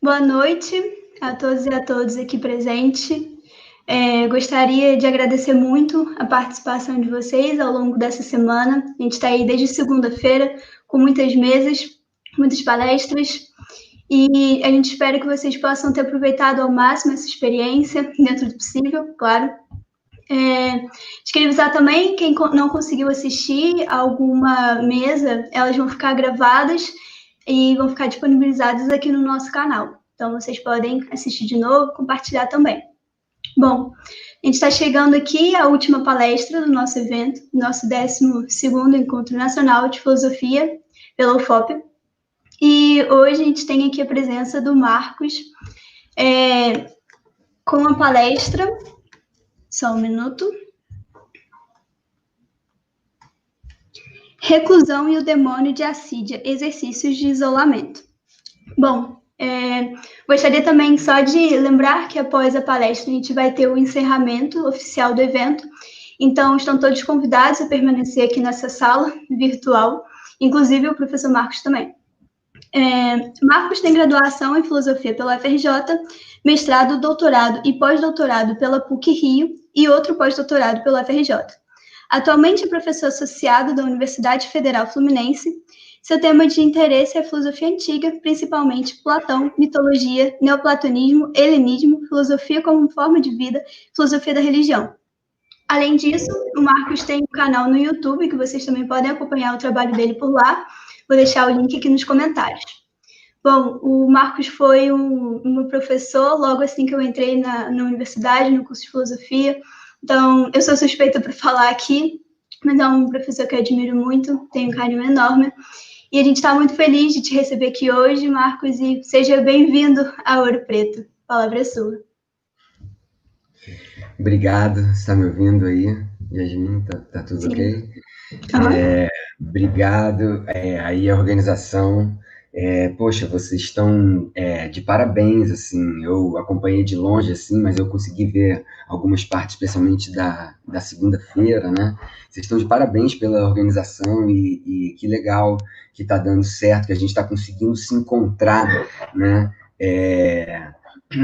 Boa noite a todos e a todas aqui presentes. Gostaria de agradecer muito a participação de vocês ao longo dessa semana. A gente está aí desde segunda-feira com muitas mesas, muitas palestras, e a gente espera que vocês possam ter aproveitado ao máximo essa experiência, dentro do possível, claro. Queria avisar também, quem não conseguiu assistir alguma mesa, elas vão ficar gravadas e vão ficar disponibilizadas aqui no nosso canal. Então, vocês podem assistir de novo, compartilhar também. Bom, a gente está chegando aqui à última palestra do nosso evento, nosso 12º Encontro Nacional de Filosofia pela UFOP. E hoje a gente tem aqui a presença do Marcos, com a palestra... Só um minuto. Reclusão e o demônio de assídia, exercícios de isolamento. Bom, gostaria também só de lembrar que após a palestra a gente vai ter o encerramento oficial do evento, então estão todos convidados a permanecer aqui nessa sala virtual, inclusive o professor Marcos também. Marcos tem graduação em filosofia pela UFRJ, mestrado, doutorado e pós-doutorado pela PUC-Rio e outro pós-doutorado pela UFRJ. Atualmente é professor associado da Universidade Federal Fluminense. Seu tema de interesse é filosofia antiga, principalmente Platão, mitologia, neoplatonismo, helenismo, filosofia como forma de vida, filosofia da religião. Além disso, o Marcos tem um canal no YouTube, que vocês também podem acompanhar o trabalho dele por lá. Vou deixar o link aqui nos comentários. Bom, o Marcos foi um meu professor logo assim que eu entrei na universidade, no curso de filosofia. Então, eu sou suspeita para falar aqui, mas é um professor que eu admiro muito, tenho um carinho enorme. E a gente está muito feliz de te receber aqui hoje, Marcos, e seja bem-vindo a Ouro Preto. A palavra é sua. Obrigado, você está me ouvindo aí, Yasmin? Tá tudo Sim. Ok? Obrigado, aí a organização, poxa, vocês estão de parabéns, assim, eu acompanhei de longe, assim, mas eu consegui ver algumas partes, especialmente da segunda-feira, né? Vocês estão de parabéns pela organização e que legal que está dando certo, que a gente está conseguindo se encontrar, né?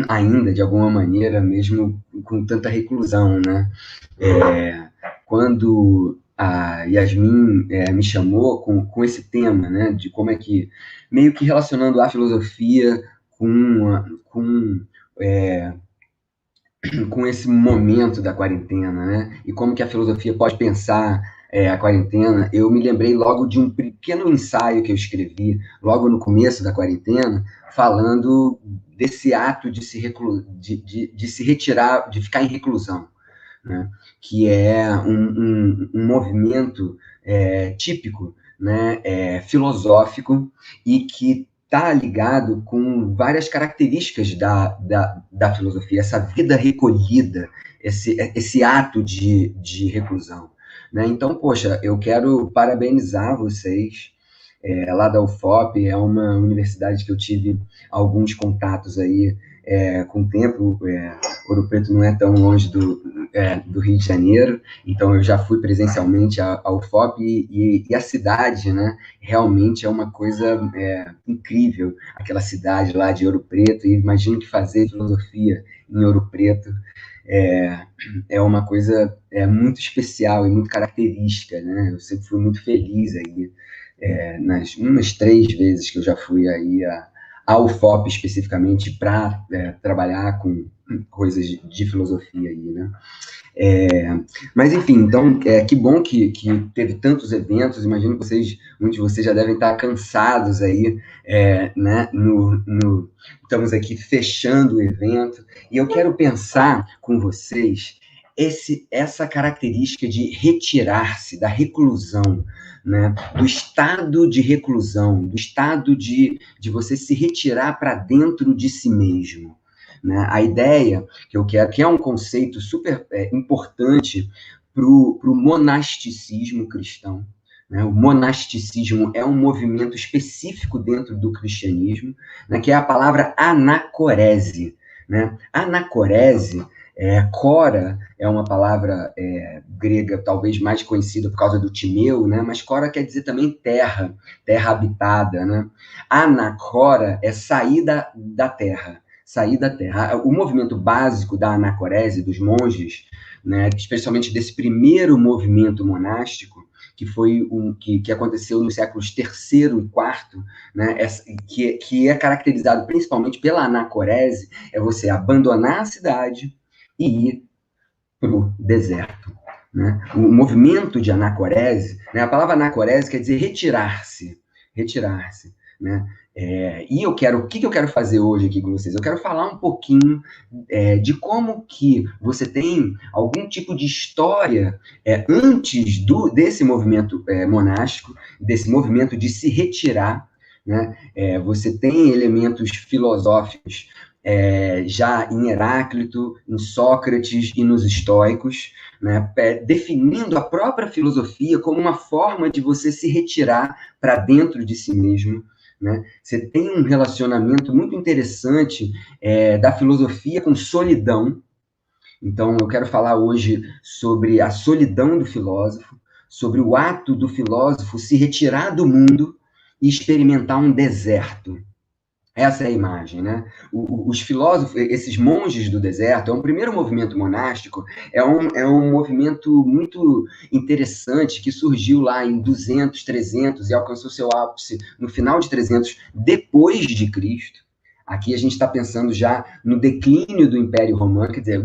Ainda, de alguma maneira, mesmo com tanta reclusão, né? Quando a Yasmin me chamou com esse tema, né, de como é que, meio que relacionando a filosofia com esse momento da quarentena, né, e como que a filosofia pode pensar a quarentena, eu me lembrei logo de um pequeno ensaio que eu escrevi logo no começo da quarentena, falando desse ato de se retirar, de ficar em reclusão, né, que é um movimento típico, né, filosófico, e que está ligado com várias características da filosofia, essa vida recolhida, esse ato de reclusão, né? Então, poxa, eu quero parabenizar vocês, lá da UFOP, é uma universidade que eu tive alguns contatos aí com o tempo. Ouro Preto não é tão longe do Rio de Janeiro, então eu já fui presencialmente à UFOP e a cidade, né, realmente é uma coisa incrível, aquela cidade lá de Ouro Preto, e imagino que fazer filosofia em Ouro Preto é uma coisa muito especial e muito característica, né? Eu sempre fui muito feliz aí, nas umas 3 vezes que eu já fui aí à UFOP especificamente para trabalhar com coisas de filosofia aí, né? Mas enfim, então, que bom que teve tantos eventos. Imagino que muitos de vocês já devem estar cansados aí, né? Estamos aqui fechando o evento, e eu quero pensar com vocês essa característica de retirar-se da reclusão, né? Do estado de reclusão, do estado de você se retirar para dentro de si mesmo, né? A ideia que eu quero, que é um conceito super importante para o monasticismo cristão, né? O monasticismo é um movimento específico dentro do cristianismo, né? Que é a palavra anacorese, né? Anacorese Cora é uma palavra grega talvez mais conhecida por causa do Timeu, né? Mas Cora quer dizer também terra, terra habitada, né? Anacora é sair da terra, sair da terra. O movimento básico da anacorese, dos monges, né? Especialmente desse primeiro movimento monástico, que foi que aconteceu nos séculos terceiro e quarto, né? Que é caracterizado principalmente pela anacorese, é você abandonar a cidade e ir para o deserto. Né? O movimento de anacorese, né? A palavra anacorese quer dizer retirar-se, retirar-se. Né? E o que eu quero fazer hoje aqui com vocês? Eu quero falar um pouquinho de como que você tem algum tipo de história antes desse movimento monástico, desse movimento de se retirar. Né? Você tem elementos filosóficos já em Heráclito, em Sócrates e nos estoicos, né, definindo a própria filosofia como uma forma de você se retirar para dentro de si mesmo. Né? Você tem um relacionamento muito interessante da filosofia com solidão. Então, eu quero falar hoje sobre a solidão do filósofo, sobre o ato do filósofo se retirar do mundo e experimentar um deserto. Essa é a imagem, né? Os filósofos, esses monges do deserto, é um primeiro movimento monástico, é um movimento muito interessante que surgiu lá em 200, 300 e alcançou seu ápice no final de 300 depois de Cristo. Aqui a gente está pensando já no declínio do Império Romano, quer dizer,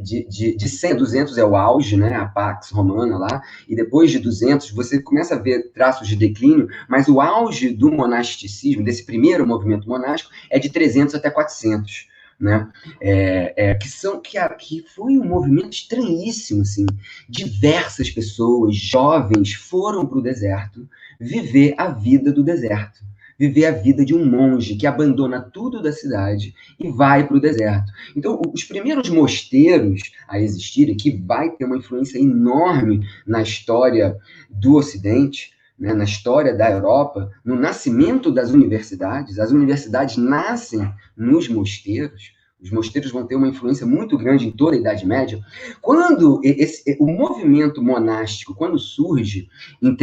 de 100 a 200 é o auge, né, a Pax Romana lá, e depois de 200 você começa a ver traços de declínio, mas o auge do monasticismo, desse primeiro movimento monástico, é de 300 até 400. Né? Que foi um movimento estranhíssimo, assim. Diversas pessoas, jovens, foram para o deserto viver a vida do deserto. Viver a vida de um monge que abandona tudo da cidade e vai para o deserto. Então, os primeiros mosteiros a existirem, que vai ter uma influência enorme na história do Ocidente, né, na história da Europa, no nascimento das universidades. As universidades nascem nos mosteiros. Os mosteiros vão ter uma influência muito grande em toda a Idade Média. Quando o movimento monástico, quando surge em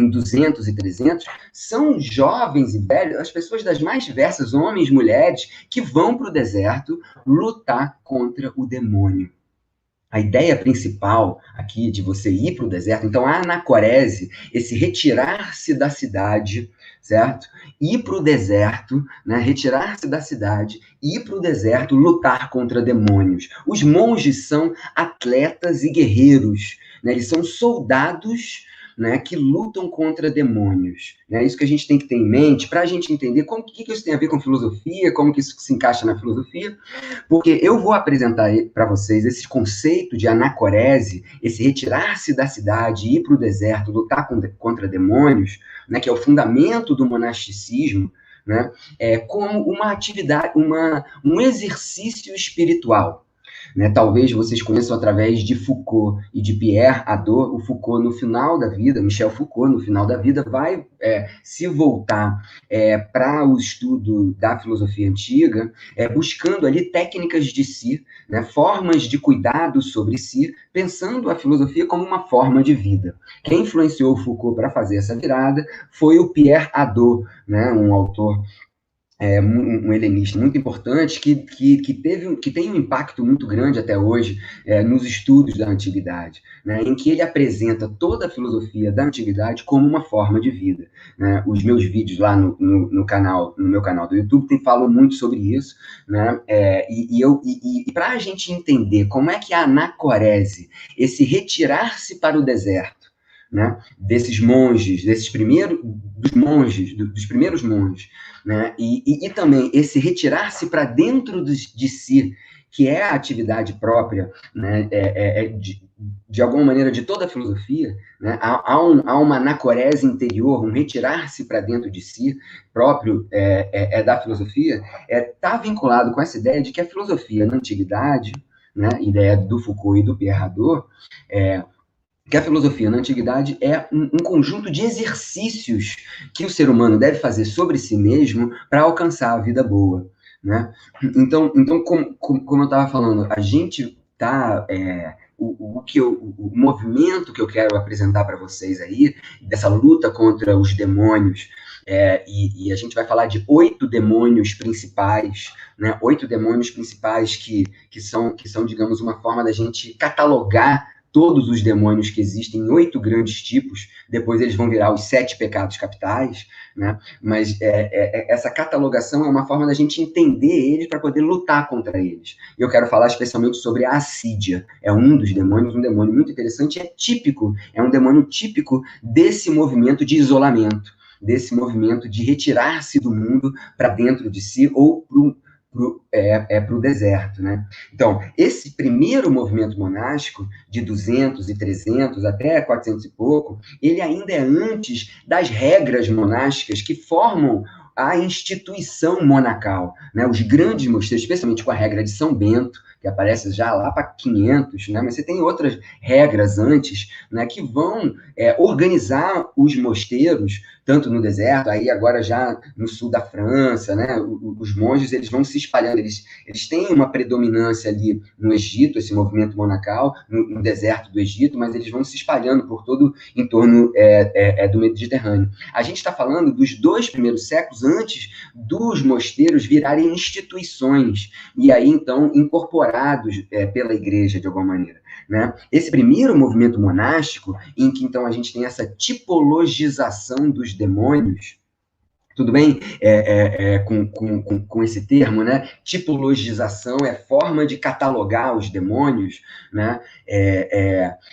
200 e 300, são jovens e velhos, as pessoas das mais diversas, homens, mulheres, que vão para o deserto lutar contra o demônio. A ideia principal aqui de você ir para o deserto, então a anacorese, esse retirar-se da cidade, certo? Ir para o deserto, né? Retirar-se da cidade, ir para o deserto, lutar contra demônios. Os monges são atletas e guerreiros, né? Eles são soldados, né, que lutam contra demônios. É isso que a gente tem que ter em mente para a gente entender o que isso tem a ver com filosofia, como que isso se encaixa na filosofia, porque eu vou apresentar para vocês esse conceito de anacorese, esse retirar-se da cidade, ir para o deserto, lutar contra demônios, né, que é o fundamento do monasticismo, né, como uma atividade, um exercício espiritual. Né? Talvez vocês conheçam através de Foucault e de Pierre Hadot. O Foucault, no final da vida, Michel Foucault, no final da vida, vai se voltar para o estudo da filosofia antiga, buscando ali técnicas de si, né? Formas de cuidado sobre si, pensando a filosofia como uma forma de vida. Quem influenciou o Foucault para fazer essa virada foi o Pierre Hadot, né? Um autor um helenista muito importante que tem um impacto muito grande até hoje nos estudos da antiguidade, né, em que ele apresenta toda a filosofia da antiguidade como uma forma de vida. Né? Os meus vídeos lá no meu canal do YouTube falam muito sobre isso, né? E para a gente entender como é que a anacorese, esse retirar-se para o deserto, né, desses monges, dos primeiros monges, né, e também esse retirar-se para dentro de si, que é a atividade própria, né, de alguma maneira, de toda a filosofia, né, há uma anacorese interior, um retirar-se para dentro de si, próprio da filosofia, está vinculado com essa ideia de que a filosofia na antiguidade, né, ideia do Foucault e do Pierre Hadot, que a filosofia na antiguidade é um conjunto de exercícios que o ser humano deve fazer sobre si mesmo para alcançar a vida boa. né? Então como eu estava falando, a gente está... o movimento que eu quero apresentar para vocês aí, dessa luta contra os demônios, e a gente vai falar de 8 demônios principais, né? 8 demônios principais que são, digamos, uma forma da gente catalogar todos os demônios que existem em 8 grandes tipos. Depois eles vão virar os 7 pecados capitais, né? Mas essa catalogação é uma forma da gente entender eles para poder lutar contra eles. Eu quero falar especialmente sobre a assídia. É um dos demônios, um demônio muito interessante, é um demônio típico desse movimento de isolamento, desse movimento de retirar-se do mundo para dentro de si ou para o deserto, né? Então, esse primeiro movimento monástico, de 200 e 300 até 400 e pouco, ele ainda é antes das regras monásticas que formam a instituição monacal, né? Os grandes mosteiros, especialmente com a regra de São Bento, que aparece já lá para 500, né? Mas você tem outras regras antes, né, que vão organizar os mosteiros, tanto no deserto, aí agora já no sul da França, né? Os monges, eles vão se espalhando, eles têm uma predominância ali no Egito, esse movimento monacal, no deserto do Egito, mas eles vão se espalhando por todo em torno do Mediterrâneo. A gente está falando dos 2 primeiros séculos antes dos mosteiros virarem instituições, e aí, então, incorporados pela igreja, de alguma maneira, né? Esse primeiro movimento monástico, em que, então, a gente tem essa tipologização dos demônios, tudo bem? Com esse termo, né? Tipologização é forma de catalogar os demônios, né?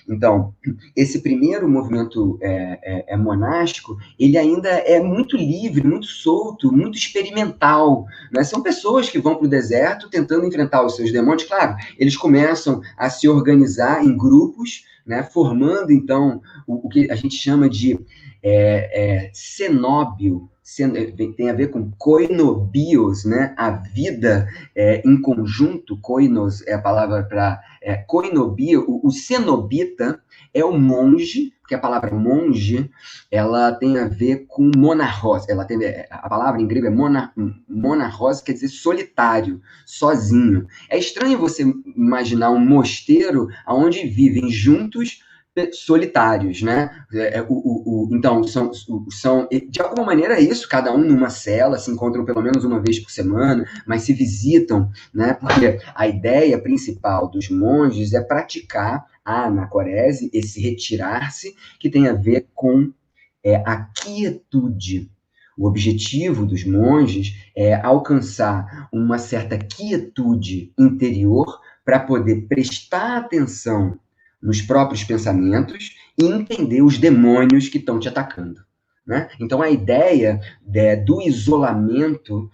Então, esse primeiro movimento monástico, ele ainda é muito livre, muito solto, muito experimental, né? São pessoas que vão para o deserto tentando enfrentar os seus demônios. Claro, eles começam a se organizar em grupos, né? Formando, então, o que a gente chama de cenóbio, tem a ver com koinobios, né? A vida em conjunto. Koinos é a palavra para koinobio. O cenobita é o monge, porque a palavra monge, ela tem a ver com monarros. A palavra em grego é monarros, quer dizer solitário, sozinho. É estranho você imaginar um mosteiro onde vivem juntos solitários, né? Então, são, de alguma maneira, isso, cada um numa cela, se encontram pelo menos uma vez por semana, mas se visitam, né? Porque a ideia principal dos monges é praticar a anacorese, esse retirar-se, que tem a ver com a quietude. O objetivo dos monges é alcançar uma certa quietude interior para poder prestar atenção nos próprios pensamentos e entender os demônios que estão te atacando, né? Então, a ideia do isolamento,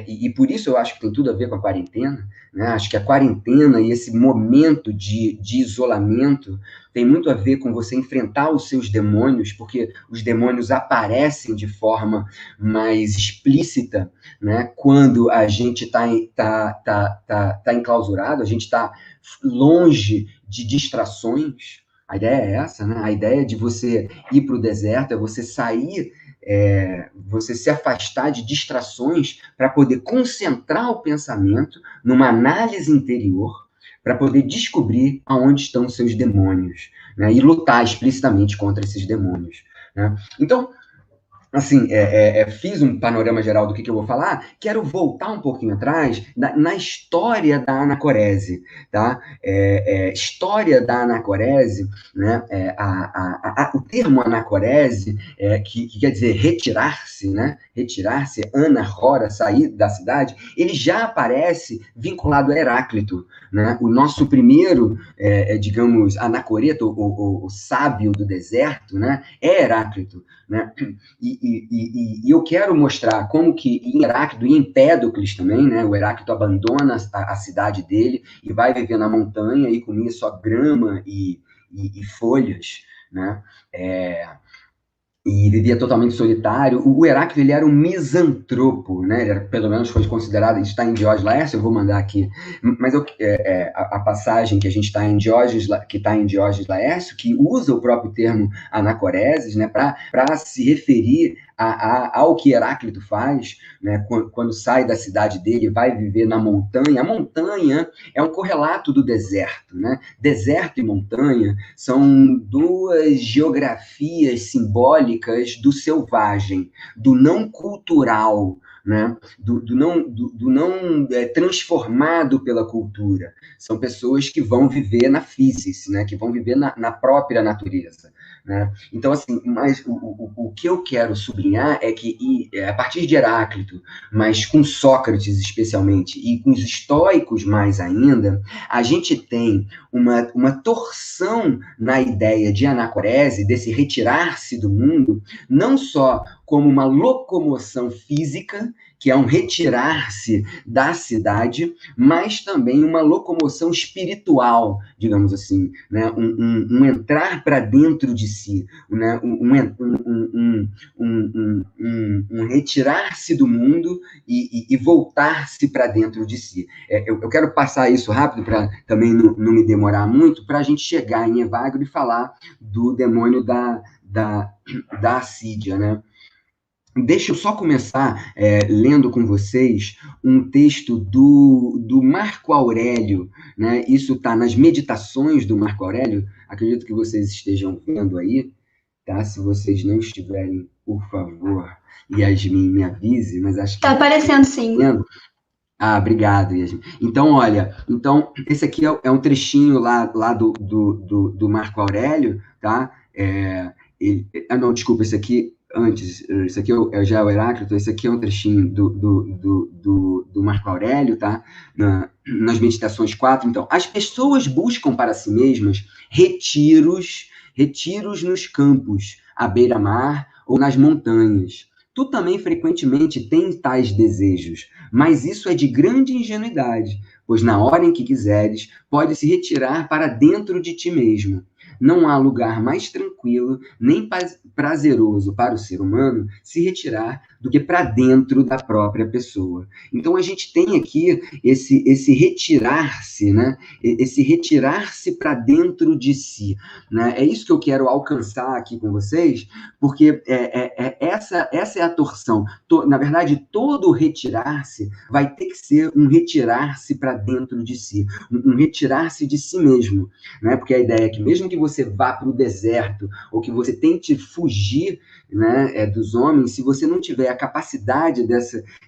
e por isso eu acho que tem tudo a ver com a quarentena, né? Acho que a quarentena e esse momento de isolamento tem muito a ver com você enfrentar os seus demônios, porque os demônios aparecem de forma mais explícita, né? Quando a gente está enclausurado, a gente está longe de distrações. A ideia é essa, né? A ideia de você ir para o deserto é você sair, você se afastar de distrações para poder concentrar o pensamento numa análise interior, para poder descobrir aonde estão os seus demônios, né? E lutar explicitamente contra esses demônios, né? Então, assim, fiz um panorama geral do que eu vou falar. Quero voltar um pouquinho atrás na história da anacorese, tá? História da anacorese, né? O termo anacorese, que quer dizer retirar-se, né? Retirar-se, anahora, sair da cidade, ele já aparece vinculado a Heráclito, né? O nosso primeiro, digamos, anacoreto, o sábio do deserto, né? É Heráclito, né? E eu quero mostrar como que em Heráclito e em Empédocles também, né? O Heráclito abandona a cidade dele e vai viver na montanha e comia só grama e folhas, né? E vivia totalmente solitário. O Heráclito, ele era um misantropo, né? Ele era, pelo menos foi considerado, está em Diógenes Laércio, eu vou mandar aqui, mas a passagem que a gente está em Diógenes, que está em Diógenes Laércio, que usa o próprio termo anacoreses, né? Para se referir ao que Heráclito faz, né, quando sai da cidade dele, vai viver na montanha. A montanha é um correlato do deserto, né? Deserto e montanha são duas geografias simbólicas do selvagem, do não cultural, né? do não transformado pela cultura. São pessoas que vão viver na physis, né? Que vão viver na própria natureza. Né? Então, assim, mas o que eu quero sublinhar é que, a partir de Heráclito, mas com Sócrates especialmente, e com os estoicos mais ainda, a gente tem uma torção na ideia de anacorese, desse retirar-se do mundo, não só como uma locomoção física, que é um retirar-se da cidade, mas também uma locomoção espiritual, digamos assim, né? Um entrar para dentro de si, né? Um retirar-se do mundo e voltar-se para dentro de si. Eu quero passar isso rápido para também não me demorar muito, para a gente chegar em Evagrio e falar do demônio da assídia, né? Deixa eu só começar lendo com vocês um texto do Marco Aurélio, né? Isso está nas Meditações do Marco Aurélio, acredito que vocês estejam vendo aí, tá? Se vocês não estiverem, por favor, Yasmin, me avise, mas acho que... Está aparecendo, sim. Ah, obrigado, Yasmin. Então, olha, esse aqui é um trechinho lá do Marco Aurélio, tá? Não, desculpa, esse aqui... Antes, isso aqui já é o Heráclito, esse aqui é um trechinho do Marco Aurélio, tá? Nas Meditações 4. Então, as pessoas buscam para si mesmas retiros nos campos, à beira-mar ou nas montanhas. Tu também frequentemente tens tais desejos, mas isso é de grande ingenuidade, pois na hora em que quiseres, pode se retirar para dentro de ti mesmo. Não há lugar mais tranquilo nem prazeroso para o ser humano se retirar do que para dentro da própria pessoa. Então, a gente tem aqui esse retirar-se, né? Esse retirar-se para dentro de si. Né? É isso que eu quero alcançar aqui com vocês, porque essa é a torção. Na verdade, todo retirar-se vai ter que ser um retirar-se para dentro de si, um retirar-se de si mesmo. Né? Porque a ideia é que mesmo que você vá para o deserto, ou que você tente fugir, né, dos homens, se você não tiver a capacidade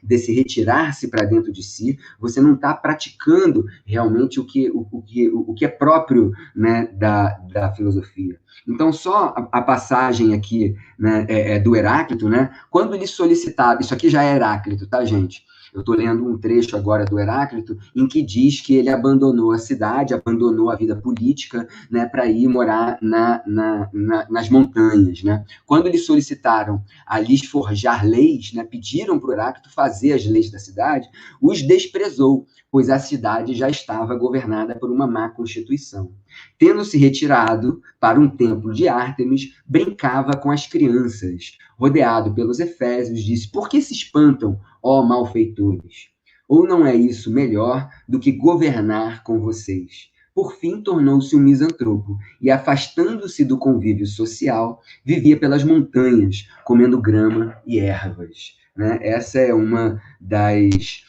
desse retirar-se para dentro de si, você não está praticando realmente o que é próprio, né, da filosofia. Então, só a passagem aqui, né, do Heráclito, né, quando ele solicitava, isso aqui já é Heráclito, tá, gente? Eu estou lendo um trecho agora do Heráclito, em que diz que ele abandonou a cidade, abandonou a vida política, né, para ir morar nas montanhas. Né? Quando eles solicitaram a lhes forjar leis, né, pediram para o Heráclito fazer as leis da cidade, os desprezou, pois a cidade já estava governada por uma má constituição. Tendo-se retirado para um templo de Ártemis, brincava com as crianças. Rodeado pelos efésios, disse: por que se espantam, ó malfeitores? Ou não é isso melhor do que governar com vocês? Por fim, tornou-se um misantropo e, afastando-se do convívio social, vivia pelas montanhas, comendo grama e ervas. Né? Essa é uma das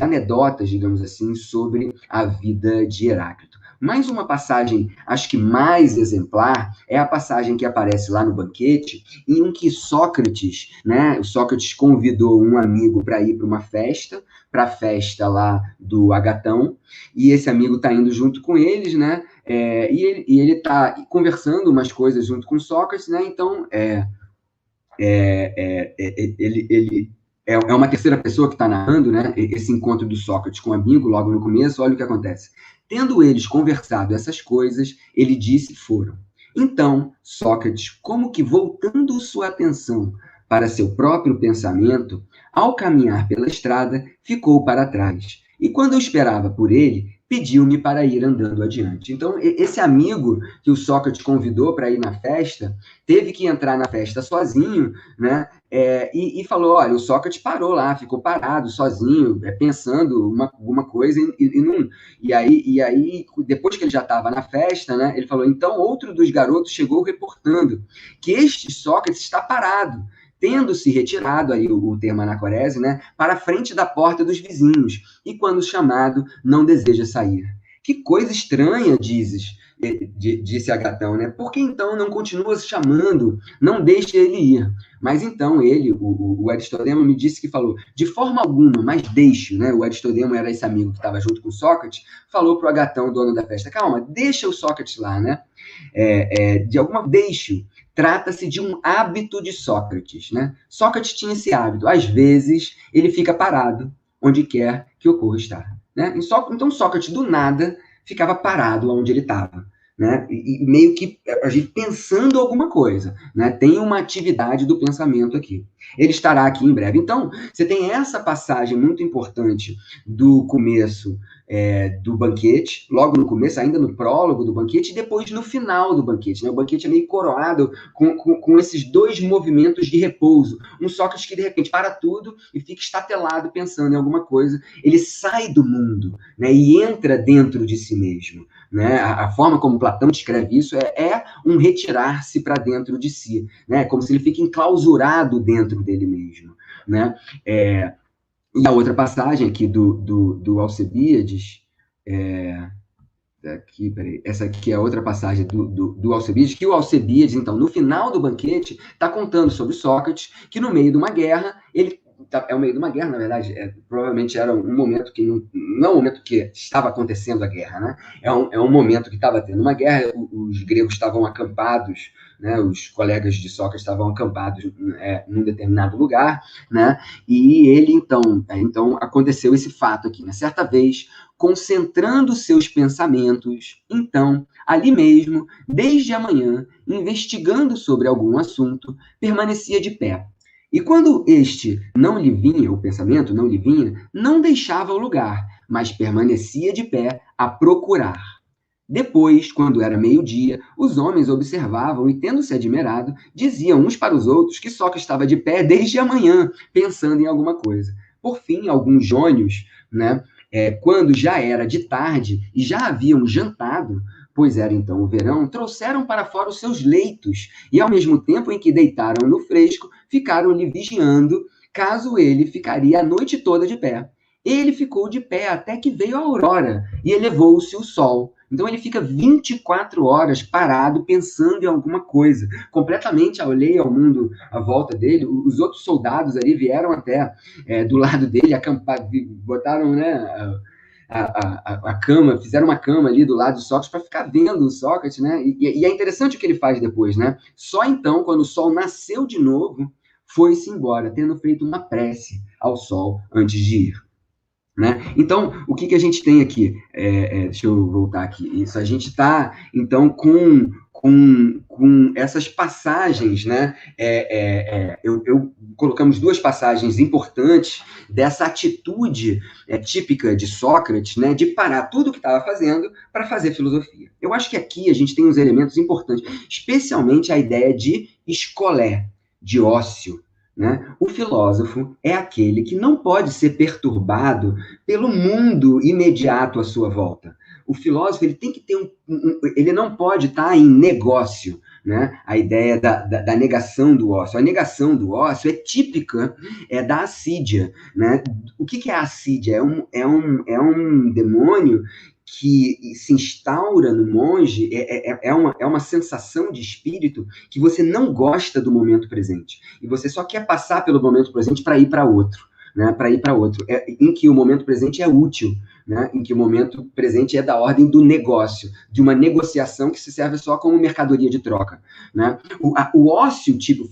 anedotas, digamos assim, sobre a vida de Heráclito. Mais uma passagem, acho que mais exemplar, é a passagem que aparece lá no banquete, em que Sócrates, né, o Sócrates convidou um amigo para ir para a festa lá do Agatão, e esse amigo está indo junto com eles, né, e ele está conversando umas coisas junto com Sócrates, né, então ele é uma terceira pessoa que está narrando, né, esse encontro do Sócrates com o amigo, logo no começo. Olha o que acontece. Tendo eles conversado essas coisas, ele disse: foram. Então, Sócrates, como que voltando sua atenção para seu próprio pensamento, ao caminhar pela estrada, ficou para trás. E quando eu esperava por ele, pediu-me para ir andando adiante. Então, esse amigo que o Sócrates convidou para ir na festa, teve que entrar na festa sozinho, né? E falou: olha, o Sócrates parou lá, ficou parado, sozinho, pensando alguma coisa, e aí, depois que ele já estava na festa, né, ele falou: então outro dos garotos chegou reportando que este Sócrates está parado, tendo se retirado, aí o termo anacorese, né, para a frente da porta dos vizinhos, e quando chamado, não deseja sair. Que coisa estranha, disse Agatão, né? Por que então não continua chamando, não deixe ele ir? Mas então ele, o Aristodemo, me disse que falou, de forma alguma, mas deixe, né? O Aristodemo era esse amigo que estava junto com Sócrates, falou para o Agatão, dono da festa, calma, deixa o Sócrates lá, né? Deixe-o. Trata-se de um hábito de Sócrates, né? Sócrates tinha esse hábito. Às vezes, ele fica parado onde quer que ocorra estar, né? Então, Sócrates, do nada, ficava parado onde ele estava, né? E meio que a gente pensando alguma coisa, né? Tem uma atividade do pensamento aqui. Ele estará aqui em breve. Então, você tem essa passagem muito importante do começo do banquete, logo no começo, ainda no prólogo do banquete, e depois no final do banquete, né? O banquete é meio coroado com esses dois movimentos de repouso. Um Sócrates que, de repente, para tudo e fica estatelado pensando em alguma coisa. Ele sai do mundo, né? E entra dentro de si mesmo. Né? A forma como Platão descreve isso é um retirar-se para dentro de si, né? Como se ele fique enclausurado dentro dele mesmo, né? E a outra passagem aqui do Alcebiades, essa aqui é a outra passagem do Alcebiades, que o Alcebiades, então, no final do banquete, está contando sobre Sócrates, que no meio de uma guerra, é o meio de uma guerra, na verdade, provavelmente era um momento que não é um momento que estava acontecendo a guerra, né? É um momento que estava tendo uma guerra, os gregos estavam acampados, né? Os colegas de Sócrates estavam acampados num determinado lugar, né? E ele, então aconteceu esse fato aqui, né? Certa vez, concentrando seus pensamentos, então, ali mesmo, desde a manhã, investigando sobre algum assunto, permanecia de pé. E quando este não lhe vinha, o pensamento não lhe vinha, não deixava o lugar, mas permanecia de pé a procurar. Depois, quando era meio-dia, os homens observavam e, tendo-se admirado, diziam uns para os outros que Sócrates estava de pé desde a manhã, pensando em alguma coisa. Por fim, alguns jônios, né, quando já era de tarde e já haviam jantado, pois era então o verão, trouxeram para fora os seus leitos e, ao mesmo tempo em que deitaram no fresco, ficaram-lhe vigiando, caso ele ficaria a noite toda de pé. Ele ficou de pé até que veio a aurora e elevou-se o sol. Então ele fica 24 horas parado pensando em alguma coisa, completamente alheio ao mundo à volta dele. Os outros soldados ali vieram até do lado dele, botaram, né, a cama, fizeram uma cama ali do lado de Sócrates para ficar vendo o Sócrates, né? E é interessante o que ele faz depois, né? Só então, quando o sol nasceu de novo, foi-se embora, tendo feito uma prece ao sol antes de ir. Né? Então, o que a gente tem aqui? Deixa eu voltar aqui. Isso, a gente está, então, com essas passagens, né? Colocamos duas passagens importantes dessa atitude típica de Sócrates, né? De parar tudo o que estava fazendo para fazer filosofia. Eu acho que aqui a gente tem uns elementos importantes, especialmente a ideia de escolé, de ócio. Né? O filósofo é aquele que não pode ser perturbado pelo mundo imediato à sua volta. O filósofo ele tem que ter ele não pode estar em negócio, né? A ideia da negação do ócio. A negação do ócio é típica da assídia, né? O que é a assídia? É um demônio que se instaura no monge, é uma sensação de espírito que você não gosta do momento presente. E você só quer passar pelo momento presente para ir para outro. Né, para ir para outro, em que o momento presente é útil, né, em que o momento presente é da ordem do negócio, de uma negociação que se serve só como mercadoria de troca. Né? O ócio tipo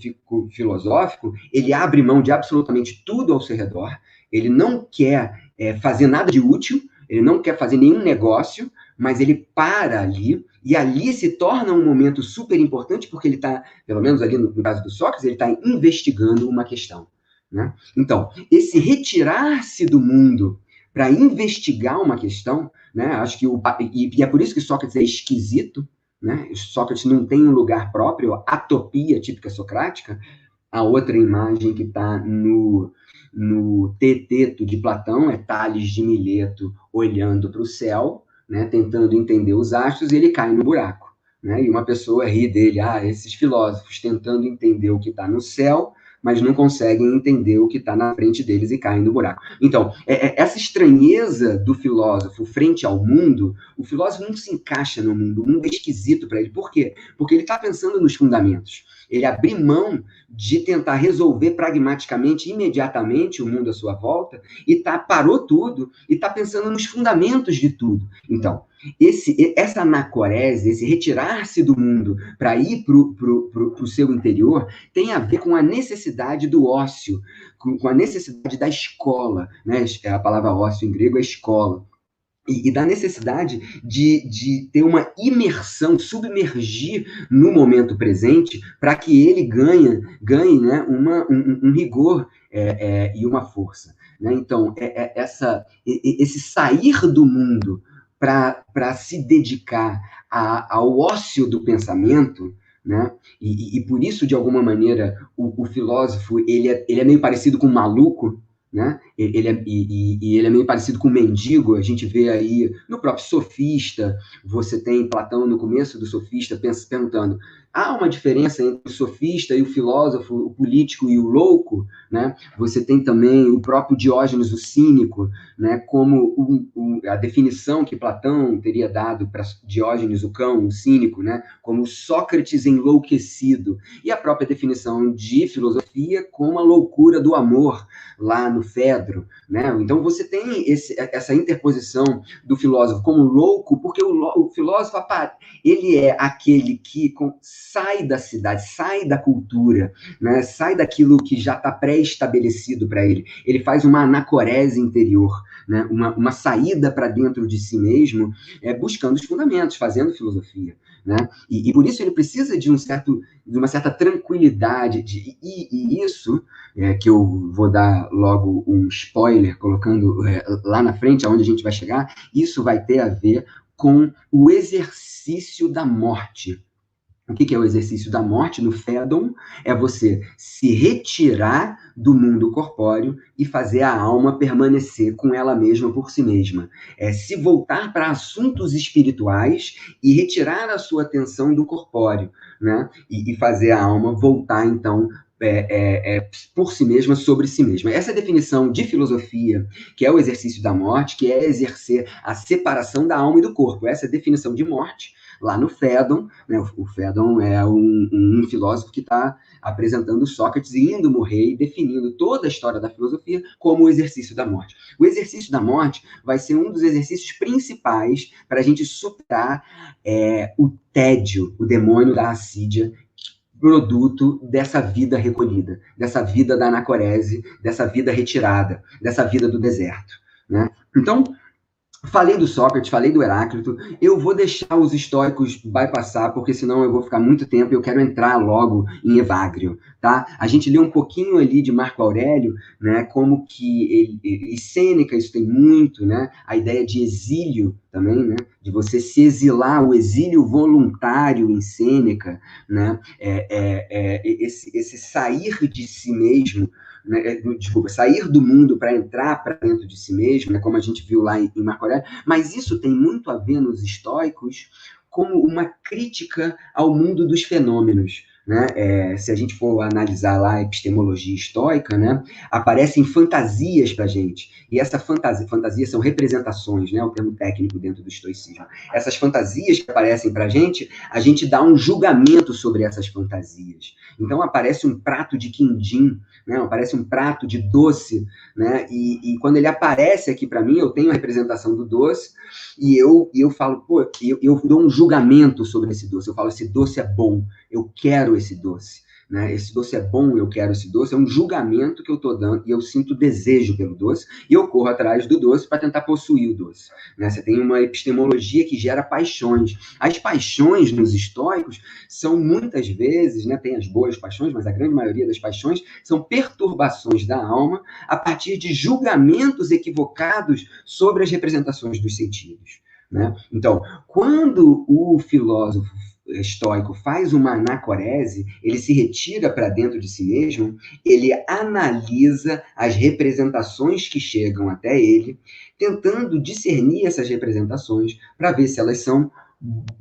filosófico, ele abre mão de absolutamente tudo ao seu redor, ele não quer fazer nada de útil, ele não quer fazer nenhum negócio, mas ele para ali, e ali se torna um momento super importante, porque ele está, pelo menos ali no caso do Sócrates, ele está investigando uma questão. Né? Então, esse retirar-se do mundo para investigar uma questão, né? Acho que e é por isso que Sócrates é esquisito, né? Sócrates não tem um lugar próprio, atopia típica socrática. A outra imagem que está no Teteto de Platão é Tales de Mileto olhando para o céu, né? Tentando entender os astros, e ele cai no buraco. Né? E uma pessoa ri dele, esses filósofos tentando entender o que está no céu, mas não conseguem entender o que está na frente deles e caem no buraco. Então, essa estranheza do filósofo frente ao mundo, o filósofo não se encaixa no mundo, o mundo é esquisito para ele. Por quê? Porque ele está pensando nos fundamentos. Ele abriu mão de tentar resolver pragmaticamente, imediatamente, o mundo à sua volta, e parou tudo, e está pensando nos fundamentos de tudo. Então, essa anacorese, esse retirar-se do mundo para ir para o seu interior, tem a ver com a necessidade do ócio, com a necessidade da escola, né? A palavra ócio em grego é escola. E da necessidade de ter uma imersão, submergir no momento presente, para que ele ganhe né, um rigor e uma força. Né? Então, esse sair do mundo para se dedicar ao ócio do pensamento, né? E por isso, de alguma maneira, o filósofo ele é meio parecido com um maluco, né? Ele é meio parecido com um mendigo. A gente vê aí no próprio Sofista, você tem Platão no começo do Sofista perguntando: há uma diferença entre o sofista e o filósofo, o político e o louco, né? Você tem também o próprio Diógenes, o cínico, né? Como a definição que Platão teria dado para Diógenes, o cão, o cínico, né? Como Sócrates enlouquecido, e a própria definição de filosofia como a loucura do amor, lá no Fedro, né? Então você tem essa interposição do filósofo como louco, porque o filósofo, ele é aquele que sai da cidade, sai da cultura, né? Sai daquilo que já está pré-estabelecido para ele. Ele faz uma anacorese interior, né? Uma saída para dentro de si mesmo, buscando os fundamentos, fazendo filosofia. Né? E por isso ele precisa de uma certa tranquilidade, e isso, que eu vou dar logo um spoiler, colocando lá na frente, aonde a gente vai chegar, isso vai ter a ver com o exercício da morte. O que é o exercício da morte? No Phaedon, é você se retirar do mundo corpóreo e fazer a alma permanecer com ela mesma, por si mesma. É se voltar para assuntos espirituais e retirar a sua atenção do corpóreo, né? E fazer a alma voltar, então, por si mesma, sobre si mesma. Essa definição de filosofia, que é o exercício da morte, que é exercer a separação da alma e do corpo. Essa definição de morte, lá no Phaedon, né? O Phaedon é um filósofo que está apresentando Sócrates e indo morrer e definindo toda a história da filosofia como o exercício da morte. O exercício da morte vai ser um dos exercícios principais para a gente superar o tédio, o demônio da assídia, produto dessa vida recolhida, dessa vida da anacorese, dessa vida retirada, dessa vida do deserto. Né? Então, falei do Sócrates, falei do Heráclito, eu vou deixar os estoicos bypassar, porque senão eu vou ficar muito tempo e eu quero entrar logo em Evagrio, tá? A gente lê um pouquinho ali de Marco Aurélio, né, como que e Sêneca, isso tem muito, né, a ideia de exílio também, né, de você se exilar, o exílio voluntário em Sêneca, né, esse sair de si mesmo, né, sair do mundo para entrar para dentro de si mesmo, né, como a gente viu lá em Marco Aurélio, mas isso tem muito a ver nos estoicos como uma crítica ao mundo dos fenômenos. Né? Se a gente for analisar lá a epistemologia estoica, né, aparecem fantasias para a gente, e essa fantasias são representações, né, o termo técnico dentro do estoicismo. Essas fantasias que aparecem para a gente dá um julgamento sobre essas fantasias. Então aparece um prato de quindim, né, aparece um prato de doce, né, e quando ele aparece aqui para mim, eu tenho a representação do doce, e eu falo, eu dou um julgamento sobre esse doce, eu falo, esse doce é bom, eu quero esse doce, né? Esse doce é bom, eu quero esse doce, é um julgamento que eu estou dando, e eu sinto desejo pelo doce, e eu corro atrás do doce para tentar possuir o doce. Né? Você tem uma epistemologia que gera paixões. As paixões nos estoicos são muitas vezes, né, tem as boas paixões, mas a grande maioria das paixões são perturbações da alma a partir de julgamentos equivocados sobre as representações dos sentidos. Né? Então, quando o filósofo estoico faz uma anacorese, ele se retira para dentro de si mesmo, ele analisa as representações que chegam até ele, tentando discernir essas representações para ver se elas são,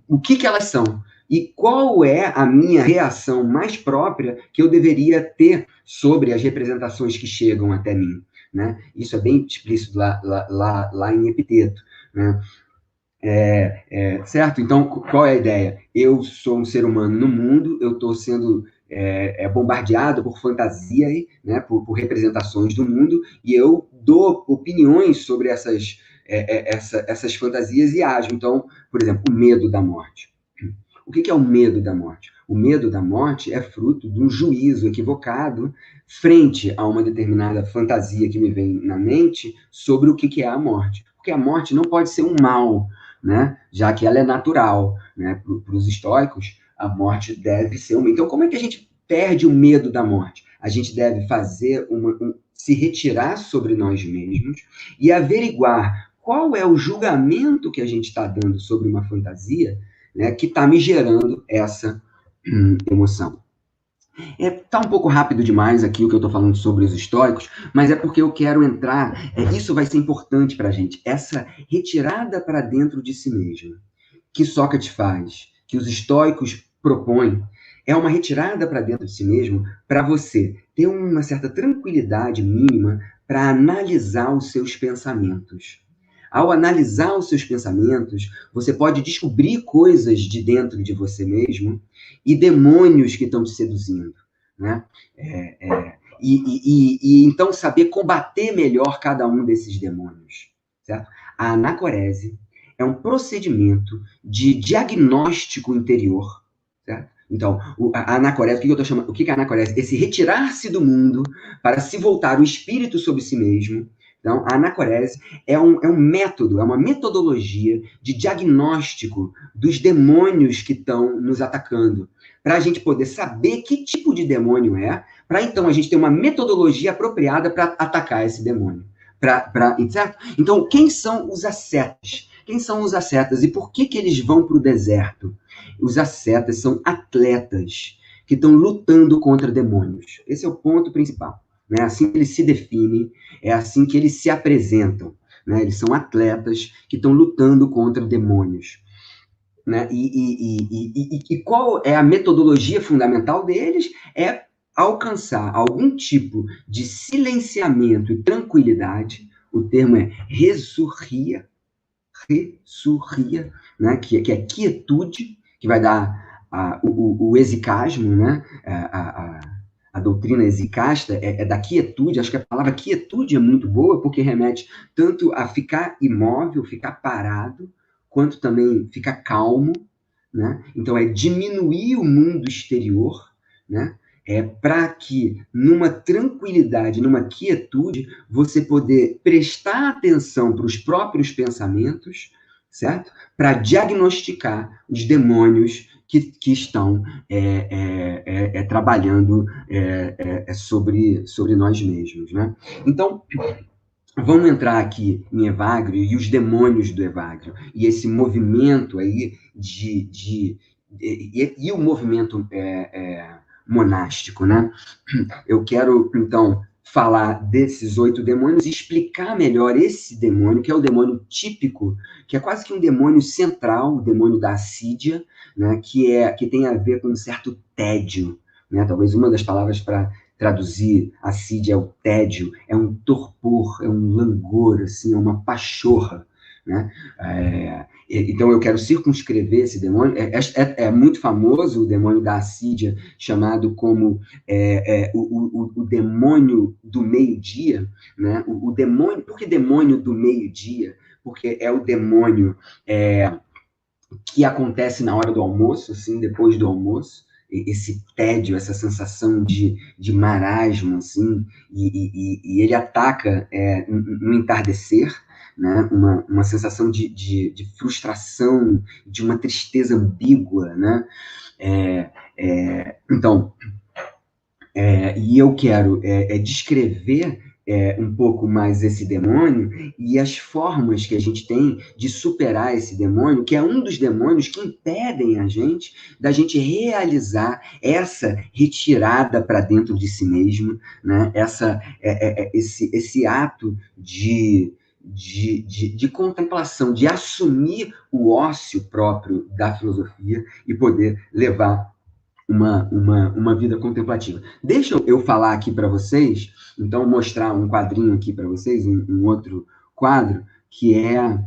o que elas são, E qual é a minha reação mais própria que eu deveria ter sobre as representações que chegam até mim, né? Isso é bem explícito lá em Epiteto, né? Certo? Então, qual é a ideia? Eu sou um ser humano no mundo, eu estou sendo bombardeado por fantasia, né, por representações do mundo, e eu dou opiniões sobre essas fantasias e ajo. Então, por exemplo, o medo da morte. O que é o medo da morte? O medo da morte é fruto de um juízo equivocado frente a uma determinada fantasia que me vem na mente sobre o que é a morte. Porque a morte não pode ser um mal, né? Já que ela é natural, né? Para os estoicos, a morte deve ser uma. Então, como é que a gente perde o medo da morte? A gente deve fazer se retirar sobre nós mesmos e averiguar qual é o julgamento que a gente está dando sobre uma fantasia, né, que está me gerando essa emoção. Tá um pouco rápido demais aqui o que eu estou falando sobre os estoicos, mas é porque eu quero entrar, isso vai ser importante para a gente, essa retirada para dentro de si mesmo, que Sócrates faz, que os estoicos propõem, é uma retirada para dentro de si mesmo para você ter uma certa tranquilidade mínima para analisar os seus pensamentos. Ao analisar os seus pensamentos, você pode descobrir coisas de dentro de você mesmo e demônios que estão te seduzindo, né? E então saber combater melhor cada um desses demônios, certo? A anacorese é um procedimento de diagnóstico interior, certo? Então, a anacorese, o que eu estou chamando? O que é a anacorese? Esse retirar-se do mundo para se voltar o espírito sobre si mesmo. Então, a anacorese é um método, é uma metodologia de diagnóstico dos demônios que estão nos atacando, para a gente poder saber que tipo de demônio é, para então a gente ter uma metodologia apropriada para atacar esse demônio. Certo? Então, quem são os ascetas? Quem são os ascetas e por que eles vão para o deserto? Os ascetas são atletas que estão lutando contra demônios. Esse é o ponto principal. É assim que eles se definem, é assim que eles se apresentam. Né? Eles são atletas que estão lutando contra demônios. Né? E qual é a metodologia fundamental deles? É alcançar algum tipo de silenciamento e tranquilidade. O termo é ressurria, né? que é quietude, que vai dar o exicasmo, né? A doutrina exicasta é da quietude. Acho que a palavra quietude é muito boa, porque remete tanto a ficar imóvel, ficar parado, quanto também ficar calmo, né? Então, é diminuir o mundo exterior, né? Para que, numa tranquilidade, numa quietude, você poder prestar atenção para os próprios pensamentos, certo? Para diagnosticar os demônios que estão trabalhando sobre nós mesmos, né? Então, vamos entrar aqui em Evagrio e os demônios do Evagrio, e esse movimento aí e o movimento monástico, né? Eu quero, então, falar desses 8 demônios e explicar melhor esse demônio, que é o demônio típico, que é quase que um demônio central, o demônio da assídia, né? Que tem a ver com um certo tédio, né? Talvez uma das palavras para traduzir assídia é o tédio, é um torpor, é um langor, assim, é uma pachorra, né? Então eu quero circunscrever esse demônio. É muito famoso o demônio da assídia, chamado como o demônio do meio-dia, né? O demônio, por que demônio do meio-dia? Porque é o demônio que acontece na hora do almoço, assim, depois do almoço, esse tédio, essa sensação de marasmo, assim, e ele ataca no entardecer, né? Uma sensação de frustração, de uma tristeza ambígua, né? Então, e eu quero descrever um pouco mais esse demônio e as formas que a gente tem de superar esse demônio, que é um dos demônios que impedem a gente da gente realizar essa retirada para dentro de si mesmo, né? Esse ato de de contemplação, de assumir o ócio próprio da filosofia e poder levar uma vida contemplativa. Deixa eu falar aqui para vocês, então mostrar um quadrinho aqui para vocês, um outro quadro, que é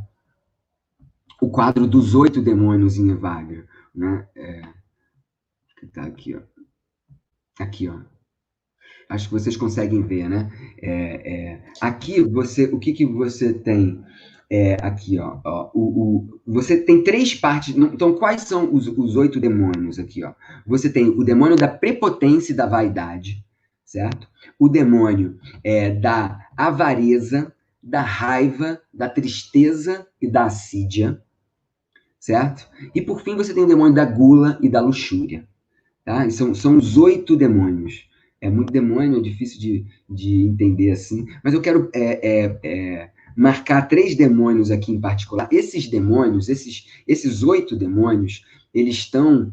o quadro dos 8 demônios em Evagrio, né? Que tá aqui, ó. Aqui, ó. Acho que vocês conseguem ver, né? Aqui, o que você tem? Aqui, ó. Você tem 3 partes. Então, quais são os 8 demônios aqui, ó? Você tem o demônio da prepotência e da vaidade, certo? O demônio da avareza, da raiva, da tristeza e da assídia, certo? E, por fim, você tem o demônio da gula e da luxúria, tá? E são os 8 demônios. É muito demônio, é difícil de entender assim, mas eu quero marcar 3 demônios aqui em particular. Esses demônios, esses 8 demônios, eles estão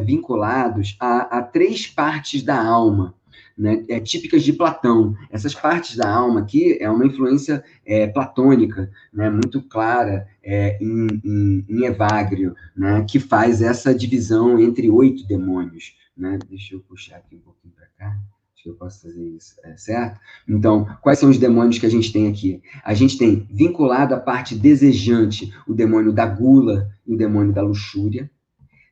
vinculados a 3 partes da alma, né, típicas de Platão. Essas partes da alma aqui é uma influência platônica, né, muito clara em Evagrio, né, que faz essa divisão entre 8 demônios. Né? Deixa eu puxar aqui um pouquinho para cá. Acho que eu posso fazer isso, certo? Então, quais são os demônios que a gente tem aqui? A gente tem vinculado à parte desejante o demônio da gula e o demônio da luxúria.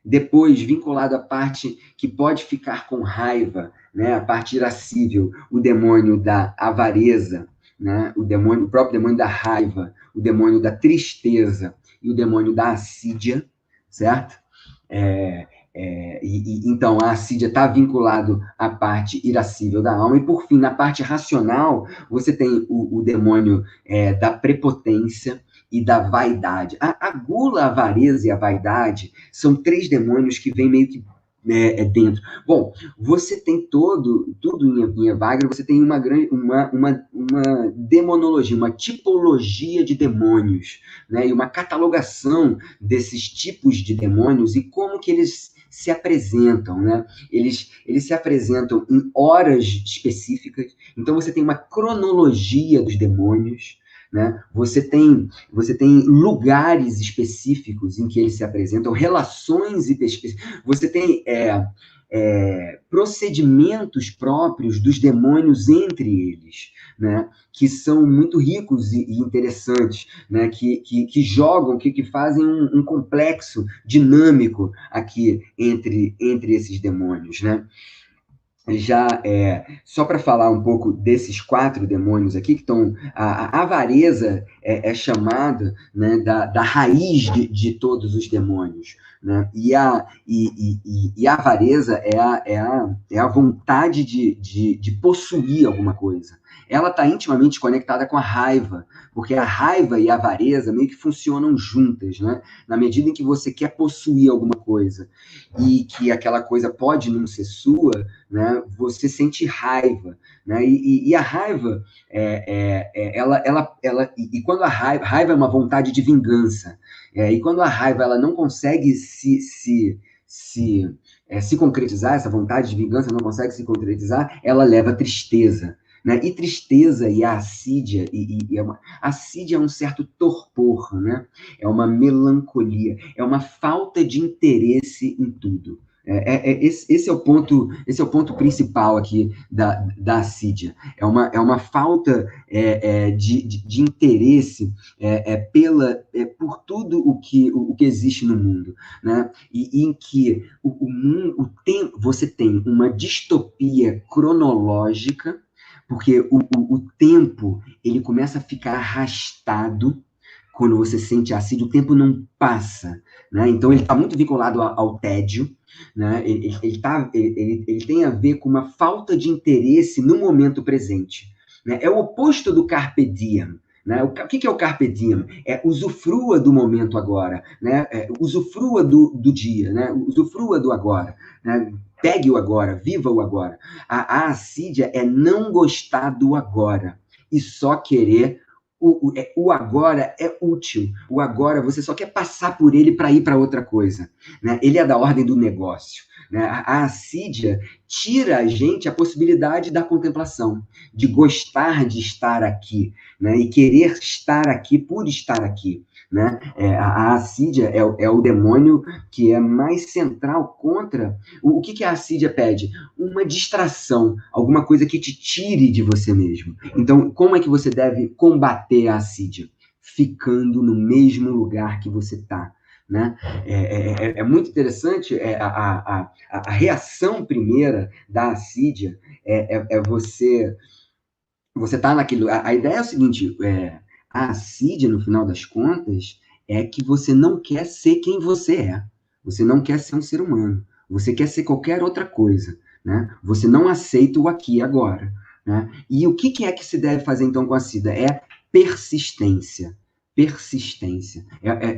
Depois, vinculado à parte que pode ficar com raiva, né, a parte irascível, o demônio da avareza, né, o próprio demônio da raiva, o demônio da tristeza e o demônio da assídia, certo? Então, a assídia está vinculado à parte irascível da alma. E, por fim, na parte racional, você tem o demônio da prepotência e da vaidade. A gula, a avareza e a vaidade são 3 demônios que vêm meio que dentro. Bom, você tem tudo em Evagrio, você tem uma demonologia, uma tipologia de demônios, né, e uma catalogação desses tipos de demônios e como que eles se apresentam, né? Eles se apresentam em horas específicas, então você tem uma cronologia dos demônios, né? Você tem lugares específicos em que eles se apresentam, relações específicas, você tem procedimentos próprios dos demônios entre eles, né? Que são muito ricos e interessantes, né? Que jogam, que fazem um complexo dinâmico aqui entre esses demônios, né? Já só para falar um pouco desses 4 demônios aqui, que estão. A avareza é chamada, né, da raiz de todos os demônios, né? E a avareza é a vontade de possuir alguma coisa. Ela está intimamente conectada com a raiva, porque a raiva e a avareza meio que funcionam juntas, né? Na medida em que você quer possuir alguma coisa e que aquela coisa pode não ser sua, né, você sente raiva, né, e a raiva, e quando a raiva é uma vontade de vingança, e quando a raiva ela não consegue se concretizar, essa vontade de vingança não consegue se concretizar, ela leva a tristeza, né, e tristeza e a assídia, a assídia é um certo torpor, né, é uma melancolia, é uma falta de interesse em tudo. Esse é o ponto principal aqui da assídia. É uma falta de interesse por tudo o que existe no mundo, né? E em que você tem uma distopia cronológica, porque o tempo ele começa a ficar arrastado. Quando você sente assídia, o tempo não passa, né? Então, ele está muito vinculado ao tédio, né? Ele tem a ver com uma falta de interesse no momento presente, né? É o oposto do carpe diem, né? O que é o carpe diem? Usufrua do momento agora, né? Usufrua do dia, né? Usufrua do agora, né? Pegue o agora, viva o agora. A assídia é não gostar do agora e só querer. O agora é útil. O agora, você só quer passar por ele para ir para outra coisa, né? Ele é da ordem do negócio, né? A assídia tira a gente a possibilidade da contemplação, de gostar de estar aqui, né? E querer estar aqui por estar aqui. Né? A assídia é o demônio que é mais central contra... O que a assídia pede? Uma distração, alguma coisa que te tire de você mesmo. Então, como é que você deve combater a assídia? Ficando no mesmo lugar que você está. Né? É muito interessante a reação primeira da assídia você tá naquele... A ideia é o seguinte, a assídia, no final das contas, é que você não quer ser quem você é. Você não quer ser um ser humano. Você quer ser qualquer outra coisa. Né? Você não aceita o aqui e agora. Né? E o que é que se deve fazer, então, com a assídia? É persistência. Persistência.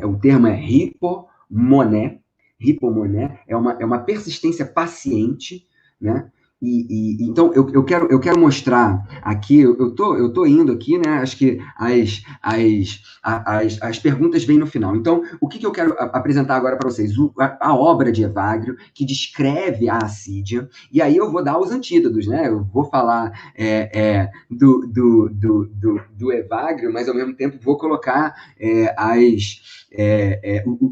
O termo é hipomoné. Hipomoné é uma persistência paciente, né? Então, eu quero mostrar aqui, eu tô indo aqui, né? Acho que as perguntas vêm no final. Então, o que eu quero apresentar agora para vocês? A obra de Evagrio, que descreve a assídia, e aí eu vou dar os antídotos, né? Eu vou falar do Evagrio, mas ao mesmo tempo vou colocar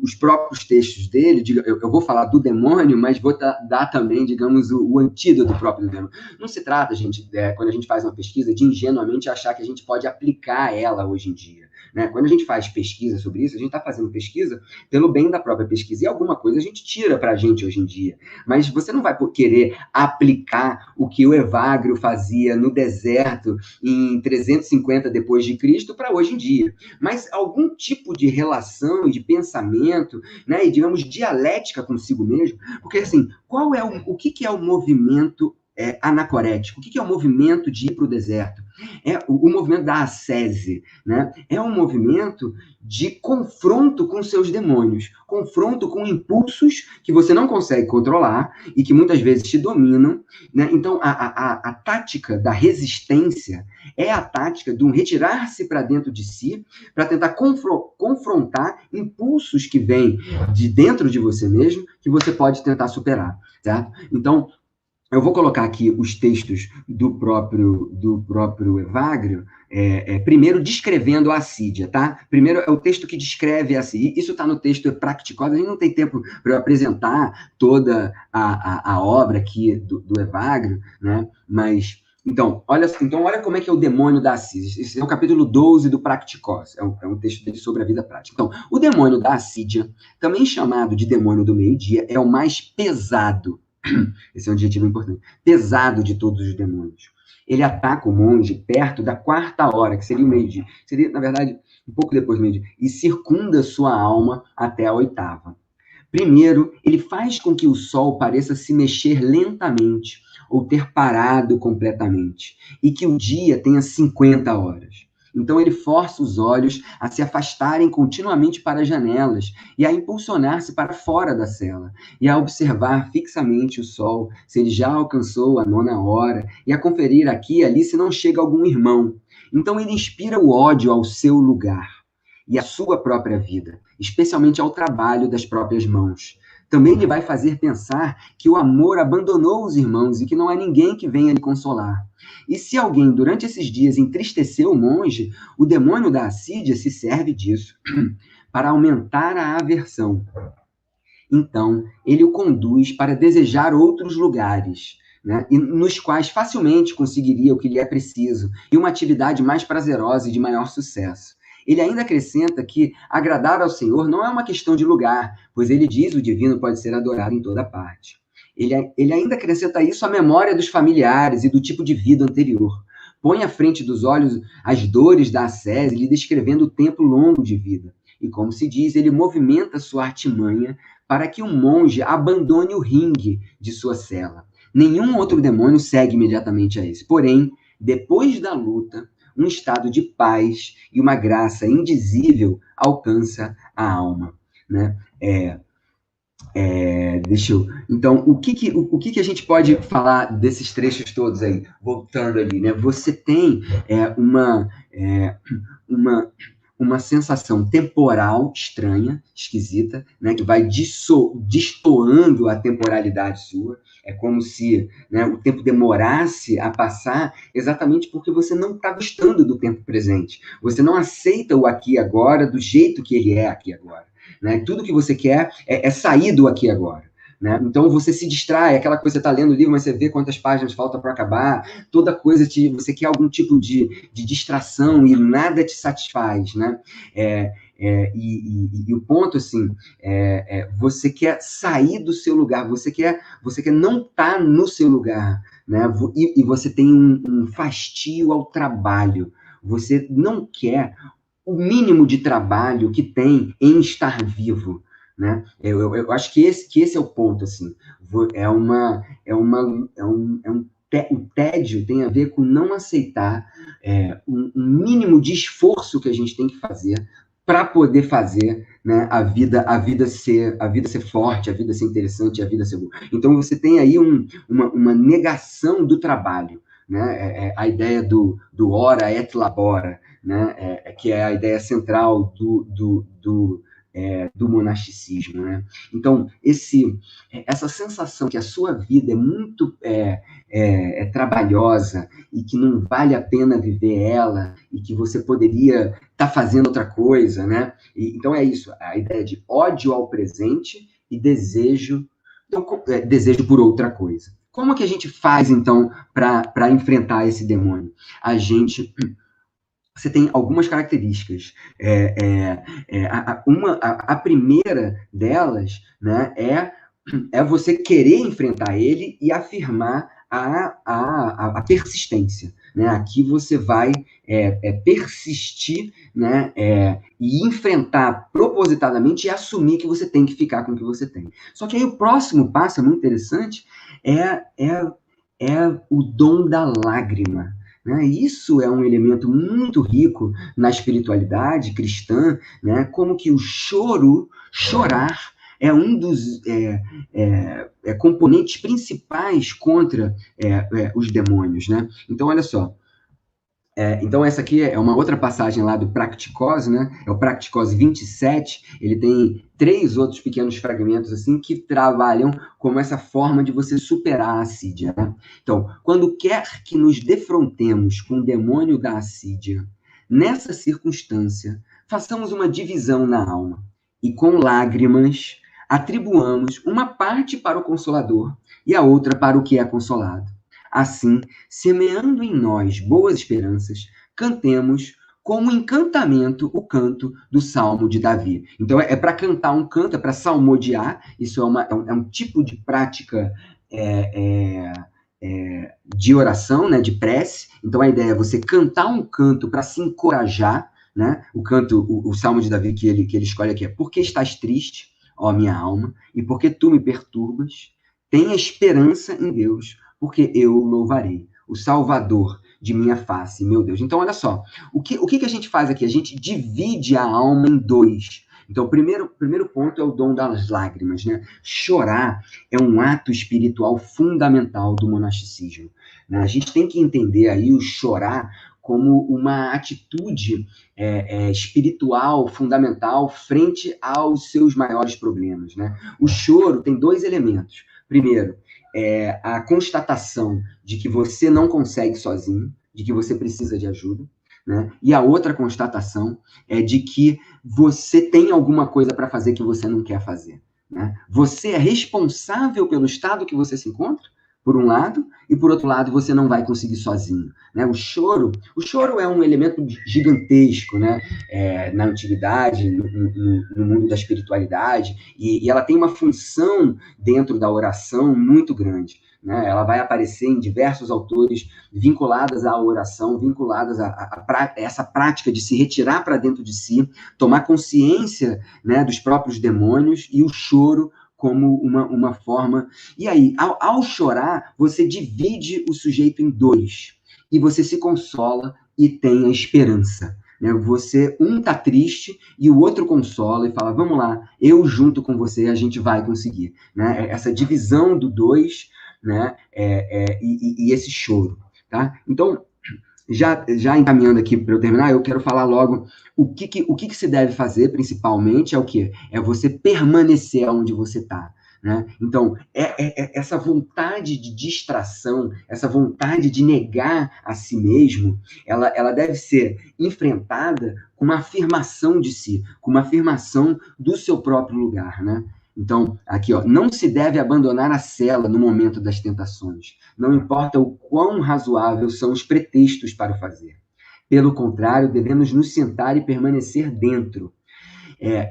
os próprios textos dele. Eu vou falar do demônio, mas vou dar também, digamos, o antídoto próprio do demônio. Não se trata, gente, quando a gente faz uma pesquisa, de ingenuamente achar que a gente pode aplicar ela hoje em dia. Né? Quando a gente faz pesquisa sobre isso, a gente está fazendo pesquisa pelo bem da própria pesquisa. E alguma coisa a gente tira para a gente hoje em dia. Mas você não vai querer aplicar o que o Evagrio fazia no deserto em 350 depois de Cristo para hoje em dia. Mas algum tipo de relação e de pensamento, né, e, digamos, dialética consigo mesmo. Porque, assim, o que é o movimento anacorético? O que é o movimento de ir para o deserto? É o movimento da ascese, né? É um movimento de confronto com seus demônios, confronto com impulsos que você não consegue controlar e que muitas vezes te dominam, né? Então, a tática da resistência é a tática de um retirar-se para dentro de si, para tentar confrontar impulsos que vêm de dentro de você mesmo, que você pode tentar superar, certo? Então, eu vou colocar aqui os textos do próprio Evagrio, primeiro descrevendo a assídia, tá? Primeiro é o texto que descreve a assídia. Isso está no texto Practicós. A gente não tem tempo para eu apresentar toda a obra aqui do Evagrio, né? Mas, então, olha como é que é o demônio da assídia. Esse é o capítulo 12 do Practicós. É um texto dele sobre a vida prática. Então, o demônio da assídia, também chamado de demônio do meio-dia, é o mais pesado. Esse é um adjetivo importante. Pesado de todos os demônios. Ele ataca o monge perto da 4ª hora, que seria o meio-dia. Seria, na verdade, um pouco depois do meio-dia. E circunda sua alma até a 8ª. Primeiro, ele faz com que o sol pareça se mexer lentamente ou ter parado completamente. E que o dia tenha 50 horas. Então ele força os olhos a se afastarem continuamente para as janelas e a impulsionar-se para fora da cela, e a observar fixamente o sol, se ele já alcançou a 9ª hora, e a conferir aqui e ali se não chega algum irmão. Então ele inspira o ódio ao seu lugar e à sua própria vida, especialmente ao trabalho das próprias mãos. Também lhe vai fazer pensar que o amor abandonou os irmãos e que não há ninguém que venha lhe consolar. E se alguém, durante esses dias, entristeceu o monge, o demônio da assídia se serve disso para aumentar a aversão. Então, ele o conduz para desejar outros lugares, né, e nos quais facilmente conseguiria o que lhe é preciso, e uma atividade mais prazerosa e de maior sucesso. Ele ainda acrescenta que agradar ao Senhor não é uma questão de lugar, pois ele diz: o divino pode ser adorado em toda parte. Ele ainda acrescenta isso à memória dos familiares e do tipo de vida anterior. Põe à frente dos olhos as dores da ascese, lhe descrevendo o tempo longo de vida. E, como se diz, ele movimenta sua artimanha para que um monge abandone o ringue de sua cela. Nenhum outro demônio segue imediatamente a esse. Porém, depois da luta, um estado de paz e uma graça indizível alcança a alma, né? Então, o que a gente pode falar desses trechos todos aí, voltando ali, né? Você tem uma uma sensação temporal estranha, esquisita, né, que vai destoando a temporalidade sua. É como se, né, o tempo demorasse a passar exatamente porque você não está gostando do tempo presente. Você não aceita o aqui e agora do jeito que ele é aqui e agora. Né? Tudo que você quer é sair do aqui e agora. Né? Então você se distrai, aquela coisa, você está lendo o livro, mas você vê quantas páginas faltam para acabar, toda coisa, você quer algum tipo de distração e nada te satisfaz. Né? E o ponto, assim, você quer sair do seu lugar, você quer não estar no seu lugar, né? E você tem um fastio ao trabalho, você não quer o mínimo de trabalho que tem em estar vivo. Né? Eu acho que esse é o ponto, assim. O tédio tem a ver com não aceitar um mínimo de esforço que a gente tem que fazer para poder fazer, né, a vida ser forte, a vida ser interessante, a vida ser boa. Então você tem aí uma negação do trabalho, né? A ideia do ora et labora, né? Que é a ideia central do monasticismo, né? Então, essa sensação que a sua vida é muito trabalhosa e que não vale a pena viver ela e que você poderia estar fazendo outra coisa, né? Então é isso, a ideia de ódio ao presente e desejo por outra coisa. Como que a gente faz, então, para enfrentar esse demônio? Você tem algumas características. A primeira delas, né, é você querer enfrentar ele e afirmar a persistência. Né? Aqui você vai persistir, né, e enfrentar propositadamente e assumir que você tem que ficar com o que você tem. Só que aí o próximo passo, é muito interessante, é o dom da lágrima. Né? Isso é um elemento muito rico na espiritualidade cristã, né? Como que o chorar, é um dos componentes principais contra os demônios. Né? Então, olha só. Então, essa aqui é uma outra passagem lá do Practicose, né? É o Practicose 27. Ele tem 3 outros pequenos fragmentos assim que trabalham como essa forma de você superar a assídia. Né? Então, quando quer que nos defrontemos com o demônio da assídia, nessa circunstância, façamos uma divisão na alma e com lágrimas atribuamos uma parte para o Consolador e a outra para o que é consolado. Assim, semeando em nós boas esperanças, cantemos como encantamento o canto do Salmo de Davi. Então, é para cantar um canto, é para salmodiar. Isso é um tipo de prática de oração, né, de prece. Então, a ideia é você cantar um canto para se encorajar. Né? O Salmo de Davi que ele escolhe aqui é: porque estás triste, ó minha alma, e porque tu me perturbas, tenha esperança em Deus, porque eu o louvarei, o Salvador de minha face, meu Deus. Então, olha só, o que a gente faz aqui? A gente divide a alma em 2. Então, o primeiro ponto é o dom das lágrimas, né? Chorar é um ato espiritual fundamental do monasticismo. Né? A gente tem que entender aí o chorar como uma atitude espiritual fundamental frente aos seus maiores problemas. Né? O choro tem 2 elementos. Primeiro, a constatação de que você não consegue sozinho, de que você precisa de ajuda, né? E a outra constatação é de que você tem alguma coisa para fazer que você não quer fazer. Né? Você é responsável pelo estado que você se encontra, por um lado, e por outro lado você não vai conseguir sozinho. Né? O choro é um elemento gigantesco, né? Na antiguidade, no mundo da espiritualidade, e ela tem uma função dentro da oração muito grande. Né? Ela vai aparecer em diversos autores vinculadas à oração, vinculadas a essa prática de se retirar para dentro de si, tomar consciência, né, dos próprios demônios, e o choro como uma forma. E aí, ao chorar, você divide o sujeito em 2, e você se consola e tem a esperança. Né? Um tá triste e o outro consola e fala: vamos lá, eu junto com você, a gente vai conseguir. Né? Essa divisão do 2, né? E esse choro. Tá? Então, já encaminhando aqui para eu terminar, eu quero falar logo o que se deve fazer, principalmente, é o quê? É você permanecer onde você está. Né? Então, essa vontade de distração, essa vontade de negar a si mesmo, ela deve ser enfrentada com uma afirmação de si, com uma afirmação do seu próprio lugar, né? Então, aqui, ó, não se deve abandonar a cela no momento das tentações. Não importa o quão razoáveis são os pretextos para o fazer. Pelo contrário, devemos nos sentar e permanecer dentro.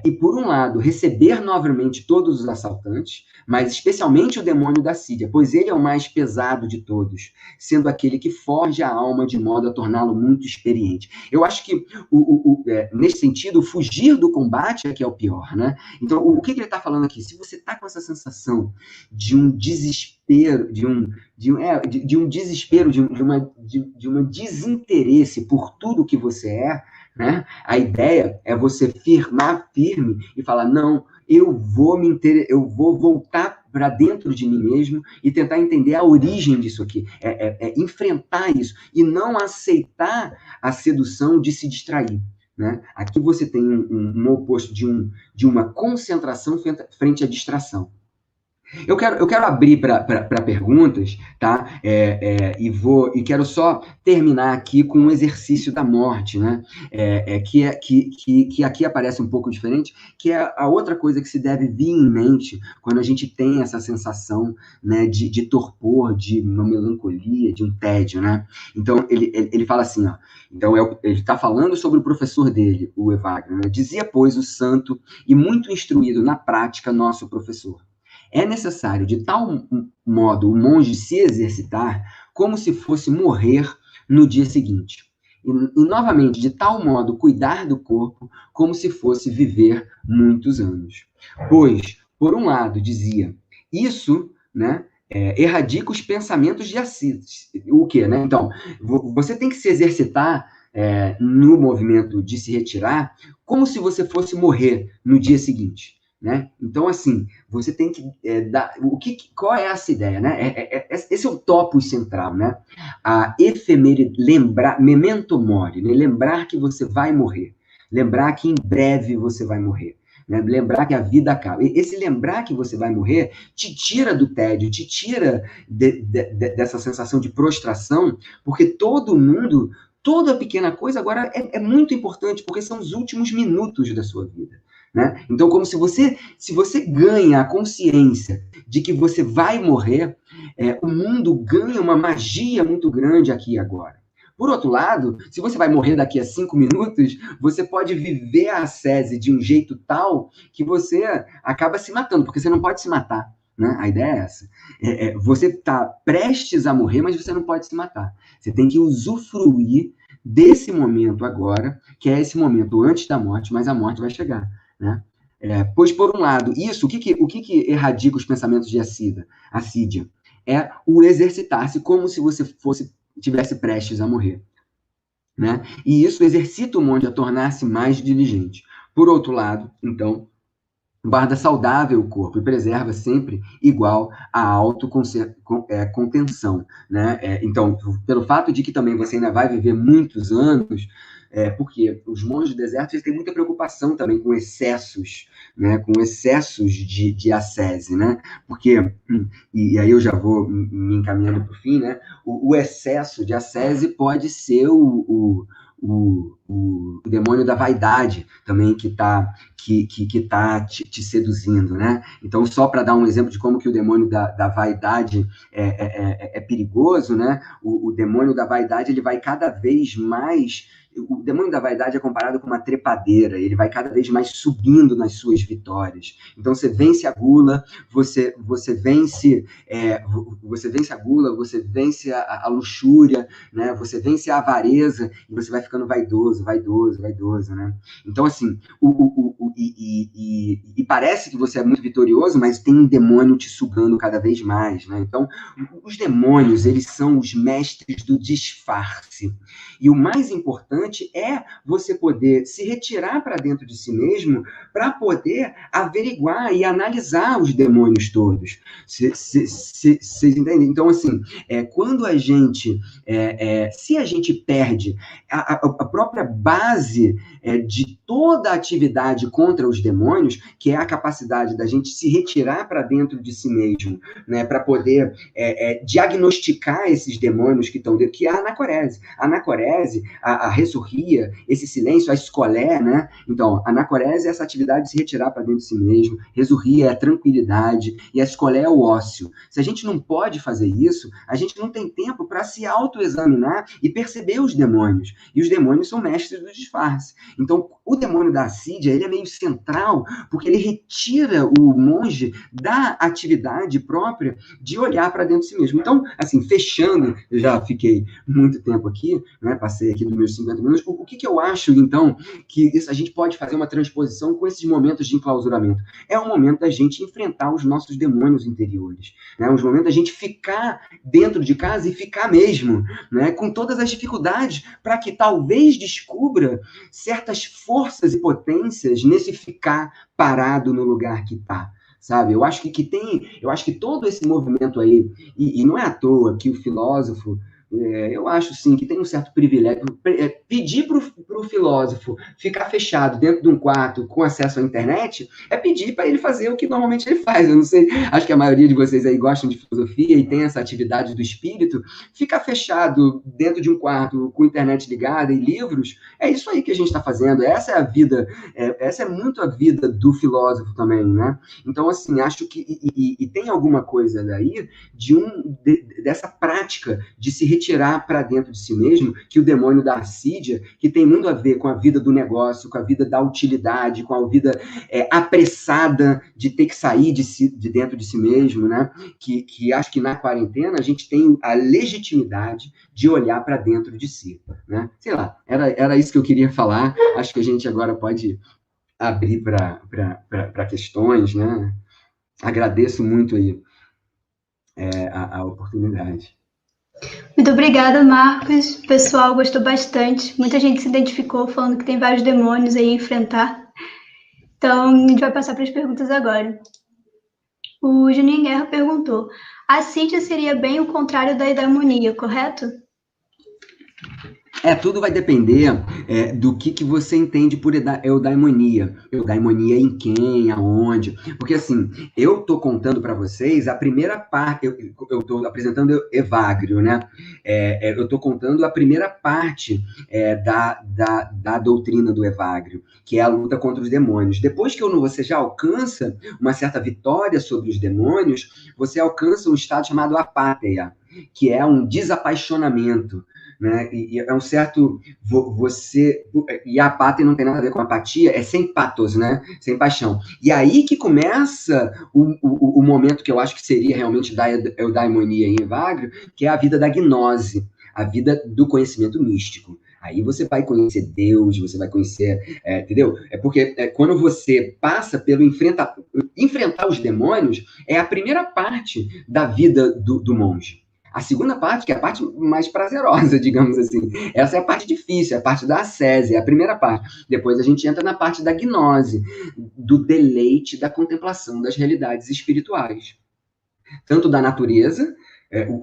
E, por um lado, receber novamente todos os assaltantes, mas especialmente o demônio da Sídia, pois ele é o mais pesado de todos, sendo aquele que forja a alma de modo a torná-lo muito experiente. Eu acho que, nesse sentido, fugir do combate é que é o pior, né? Então, o que ele está falando aqui? Se você está com essa sensação de um desespero, de um desespero, de uma desinteresse por tudo que você é, né? A ideia é você firmar firme e falar, não, eu vou voltar para dentro de mim mesmo e tentar entender a origem disso aqui, enfrentar isso e não aceitar a sedução de se distrair. Né? Aqui você tem um oposto de uma concentração frente à distração. Eu quero abrir para perguntas, tá? E quero só terminar aqui com um exercício da morte, né? Que aqui aparece um pouco diferente, que é a outra coisa que se deve vir em mente quando a gente tem essa sensação, né, de torpor, de uma melancolia, de um tédio, né? Então, ele fala assim, ó, então ele está falando sobre o professor dele, o Evagrio, né? Dizia, pois, o santo e muito instruído na prática nosso professor. É necessário, de tal modo, o monge se exercitar como se fosse morrer no dia seguinte. E novamente, de tal modo, cuidar do corpo como se fosse viver muitos anos. Pois, por um lado, dizia, isso, né, erradica os pensamentos de Assis. O quê, né? Então, você tem que se exercitar no movimento de se retirar como se você fosse morrer no dia seguinte. Né? Então, assim, você tem que dar... Qual é essa ideia? Né? Esse é o topos central, né? A efemeridade, lembrar, memento mori, né? Lembrar que você vai morrer. Lembrar que em breve você vai morrer. Né? Lembrar que a vida acaba. Esse lembrar que você vai morrer te tira do tédio, te tira dessa sensação de prostração, porque todo mundo, toda pequena coisa agora é muito importante, porque são os últimos minutos da sua vida. Né? Então, como se você ganha a consciência de que você vai morrer, o mundo ganha uma magia muito grande aqui e agora. Por outro lado, se você vai morrer daqui a 5 minutos, você pode viver a ascese de um jeito tal que você acaba se matando, porque você não pode se matar. Né? A ideia é essa. Você está prestes a morrer, mas você não pode se matar. Você tem que usufruir desse momento agora, que é esse momento antes da morte, mas a morte vai chegar. Né? Pois, por um lado, isso, o que erradica os pensamentos de assídia? É o exercitar-se como se você tivesse prestes a morrer. Né? E isso exercita o monge a tornar-se mais diligente. Por outro lado, então, guarda saudável o corpo e preserva sempre igual a autocontenção. Né? Então, pelo fato de que também você ainda vai viver muitos anos, porque os monges do deserto eles têm muita preocupação também com excessos, né? Com excessos de ascese, né? Porque, e aí eu já vou me encaminhando para o fim, né? O excesso de ascese pode ser o demônio da vaidade também que está te seduzindo, né? Então, só para dar um exemplo de como que o demônio da vaidade é perigoso, né? O demônio da vaidade ele vai cada vez mais... O demônio da vaidade é comparado com uma trepadeira, ele vai cada vez mais subindo nas suas vitórias. Então, você vence a gula, você vence a gula, você vence a luxúria, né? Você vence a avareza e você vai ficando vaidoso, né? Então, assim, e parece que você é muito vitorioso, mas tem um demônio te sugando cada vez mais, né? Então, os demônios, eles são os mestres do disfarce. E o mais importante importante é você poder se retirar para dentro de si mesmo para poder averiguar e analisar os demônios todos. Vocês entendem? Então, assim, quando a gente, se a gente perde a própria base de toda a atividade contra os demônios, que é a capacidade da gente se retirar para dentro de si mesmo, né, para poder diagnosticar esses demônios que estão dentro, que é a anacorese. A anacorese, a ressurria, esse silêncio, a escolé, né? Então, a anacorese é essa atividade de se retirar para dentro de si mesmo, ressurria é a tranquilidade, e a escolé é o ócio. Se a gente não pode fazer isso, a gente não tem tempo para se autoexaminar e perceber os demônios. E os demônios são mestres do disfarce. Então, o demônio da assídia, ele é meio central, porque ele retira o monge da atividade própria de olhar para dentro de si mesmo. Então, assim, fechando, eu já fiquei muito tempo aqui, né, passei aqui dos meus 50 minutos, o que eu acho, então, que a gente pode fazer uma transposição com esses momentos de enclausuramento? É o momento da gente enfrentar os nossos demônios interiores, né? É um momento da gente ficar dentro de casa e ficar mesmo, né, com todas as dificuldades, para que talvez descubra certas forças e potências nesse ficar parado no lugar que está. Sabe? Eu acho eu acho que todo esse movimento aí, e não é à toa que o filósofo, eu acho sim que tem um certo privilégio. Pedir para o filósofo ficar fechado dentro de um quarto com acesso à internet é pedir para ele fazer o que normalmente ele faz. Eu não sei, acho que a maioria de vocês aí gostam de filosofia e tem essa atividade do espírito. Ficar fechado dentro de um quarto com a internet ligada e livros, é isso aí que a gente está fazendo. Essa é a vida, essa é muito a vida do filósofo também, né? Então, assim, acho que e tem alguma coisa daí dessa prática de se retirar para dentro de si mesmo, que o demônio da assídia, que tem muito a ver com a vida do negócio, com a vida da utilidade, com a vida apressada de ter que sair de dentro de si mesmo, né? Que acho que na quarentena a gente tem a legitimidade de olhar para dentro de si, né? Sei lá, era isso que eu queria falar. Acho que a gente agora pode abrir para questões, né? Agradeço muito aí a oportunidade. Muito obrigada, Marcos. O pessoal gostou bastante. Muita gente se identificou falando que tem vários demônios aí a enfrentar. Então, a gente vai passar para as perguntas agora. O Juninho Guerra perguntou: a assídia seria bem o contrário da eudaimonia, correto? Tudo vai depender do que você entende por eudaimonia. Eudaimonia em quem, aonde. Porque, assim, eu estou contando para vocês a primeira parte, eu estou apresentando Evagrio, né? Eu estou contando a primeira parte da doutrina do Evagrio, que é a luta contra os demônios. Depois que você já alcança uma certa vitória sobre os demônios, você alcança um estado chamado apáteia, que é um desapaixonamento. Né? E é um certo e a apátia não tem nada a ver com apatia, é sem patos, né? Sem paixão. E aí que começa o momento que eu acho que seria realmente da eudaimonia em Evagrio, que é a vida da gnose, a vida do conhecimento místico. Aí você vai conhecer Deus, você vai conhecer, entendeu? Porque quando você passa pelo enfrentar os demônios, é a primeira parte da vida do monge. A segunda parte, que é a parte mais prazerosa, digamos assim. Essa é a parte difícil, é a parte da ascese, é a primeira parte. Depois a gente entra na parte da gnose, do deleite, da contemplação das realidades espirituais. Tanto da natureza,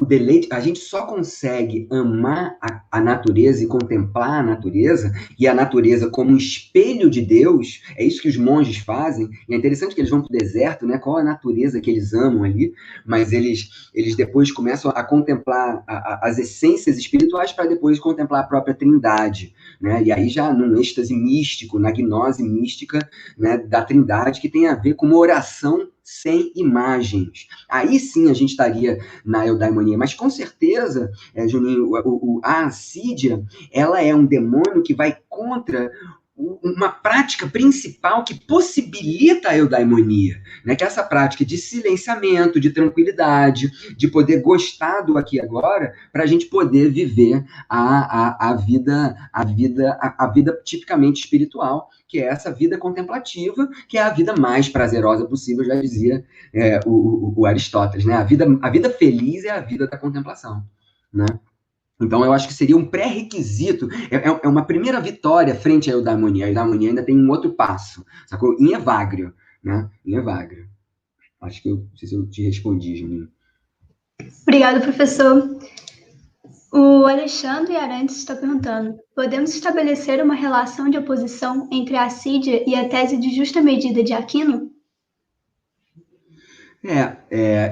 o deleite, a gente só consegue amar a natureza e contemplar a natureza, e a natureza como um espelho de Deus, é isso que os monges fazem, e é interessante que eles vão para o deserto, né? Qual a natureza que eles amam ali, mas eles depois começam a contemplar as essências espirituais para depois contemplar a própria trindade, né? E aí já num êxtase místico, na gnose mística, né, da trindade, que tem a ver com uma oração sem imagens. Aí sim a gente estaria na eudaimonia, mas com certeza, Juninho, a assídia, ela é um demônio que vai contra uma prática principal que possibilita a eudaimonia, né? Que é essa prática de silenciamento, de tranquilidade, de poder gostar do aqui e agora, para a gente poder viver a vida tipicamente espiritual, que é essa vida contemplativa, que é a vida mais prazerosa possível, já dizia o Aristóteles, né? A vida feliz é a vida da contemplação, né? Então, eu acho que seria um pré-requisito, é uma primeira vitória frente à eudaimonia. A eudaimonia ainda tem um outro passo, sacou? Em Evagrio, né? Em Evagrio. Acho que não sei se eu te respondi, Juninho. Obrigada, professor. O Alexandre Arantes está perguntando: podemos estabelecer uma relação de oposição entre a assídia e a tese de justa medida de Aquino?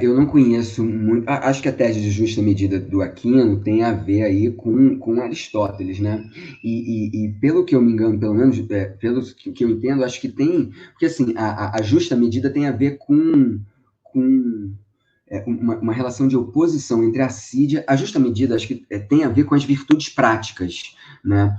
Eu não conheço muito. Acho que a tese de justa medida do Aquino tem a ver aí com Aristóteles, né? E pelo que eu me engano, pelo menos pelo que eu entendo, acho que tem. Porque assim, a justa medida tem a ver com uma relação de oposição entre a assídia, a justa medida, acho que tem a ver com as virtudes práticas, né?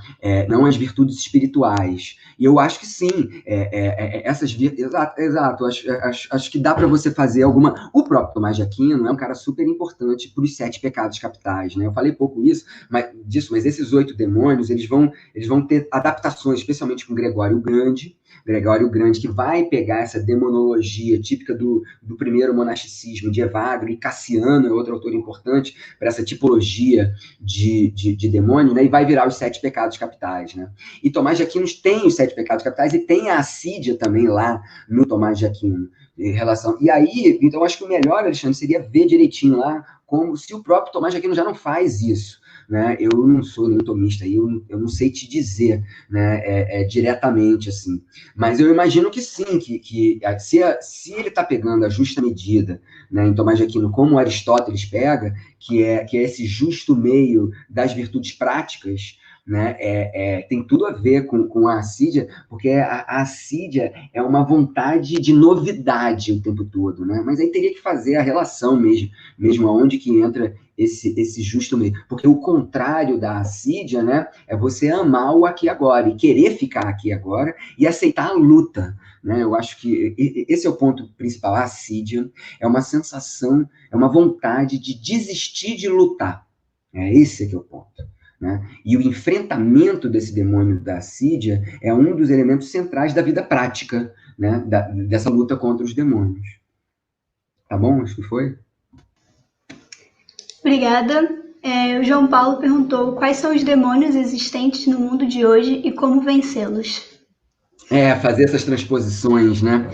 Não as virtudes espirituais. E eu acho que sim, essas virtudes. Exato, acho que dá para você fazer alguma. O próprio Tomás de Aquino é um cara super importante para os 7 pecados capitais, né? Eu falei pouco disso, mas esses 8 demônios, eles vão ter adaptações, especialmente com Gregório Grande, que vai pegar essa demonologia típica do primeiro monasticismo de Evagrio, e Cassiano é outro autor importante para essa tipologia de demônio, né? E vai virar os 7 pecados capitais, né? E Tomás de Aquino tem os 7 pecados capitais e tem a assídia também lá no Tomás de Aquino. Em relação. E aí, então, acho que o melhor, Alexandre, seria ver direitinho lá como se o próprio Tomás de Aquino já não faz isso. Né? Eu não sou nenhum tomista, eu não sei te dizer, né, diretamente, assim. Mas eu imagino que sim, que se ele está pegando a justa medida, né, em Tomás de Aquino, como Aristóteles pega, que é esse justo meio das virtudes práticas, né, tem tudo a ver com a assídia, porque a assídia é uma vontade de novidade o tempo todo, né? Mas aí teria que fazer a relação mesmo aonde que entra esse justo meio. Porque o contrário da assídia, né, é você amar o aqui e agora, e querer ficar aqui agora, e aceitar a luta, né? Eu acho que esse é o ponto principal. A assídia é uma sensação, é uma vontade de desistir de lutar. Esse que é o ponto. Né? E o enfrentamento desse demônio da assídia é um dos elementos centrais da vida prática, né? Dessa luta contra os demônios. Tá bom? Acho que foi. Obrigada. O João Paulo perguntou quais são os demônios existentes no mundo de hoje e como vencê-los. Fazer essas transposições, né?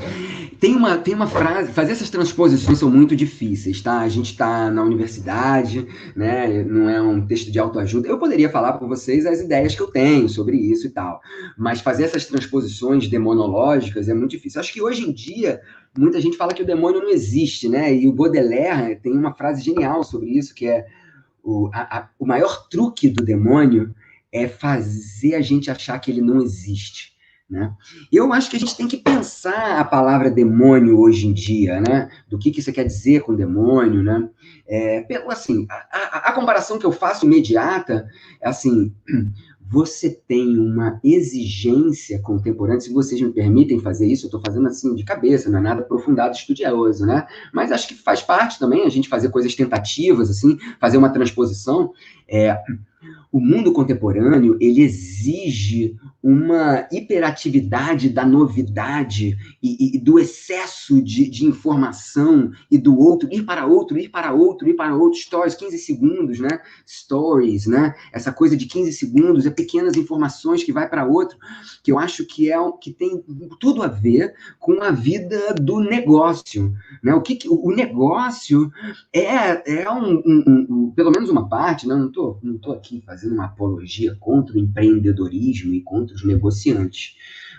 Tem uma frase, fazer essas transposições são muito difíceis, tá? A gente está na universidade, né? Não é um texto de autoajuda. Eu poderia falar para vocês as ideias que eu tenho sobre isso e tal, mas fazer essas transposições demonológicas é muito difícil. Acho que hoje em dia, muita gente fala que o demônio não existe, né? E o Baudelaire tem uma frase genial sobre isso, que é o maior truque do demônio é fazer a gente achar que ele não existe. Né? Eu acho que a gente tem que pensar a palavra demônio hoje em dia, né? Do que você quer dizer com demônio, né? Assim, a comparação que eu faço imediata é assim, você tem uma exigência contemporânea, se vocês me permitem fazer isso, eu estou fazendo assim de cabeça, não é nada aprofundado, estudioso, né? Mas acho que faz parte também a gente fazer coisas tentativas, assim, fazer uma transposição. O mundo contemporâneo, ele exige uma hiperatividade da novidade e do excesso de informação e do outro, ir para outro, stories, 15 segundos, né? Stories, né? Essa coisa de 15 segundos, pequenas informações que vai para outro, que eu acho que tem tudo a ver com a vida do negócio, né? O negócio pelo menos uma parte, né? Não tô aqui fazendo uma apologia contra o empreendedorismo e contra os negociantes.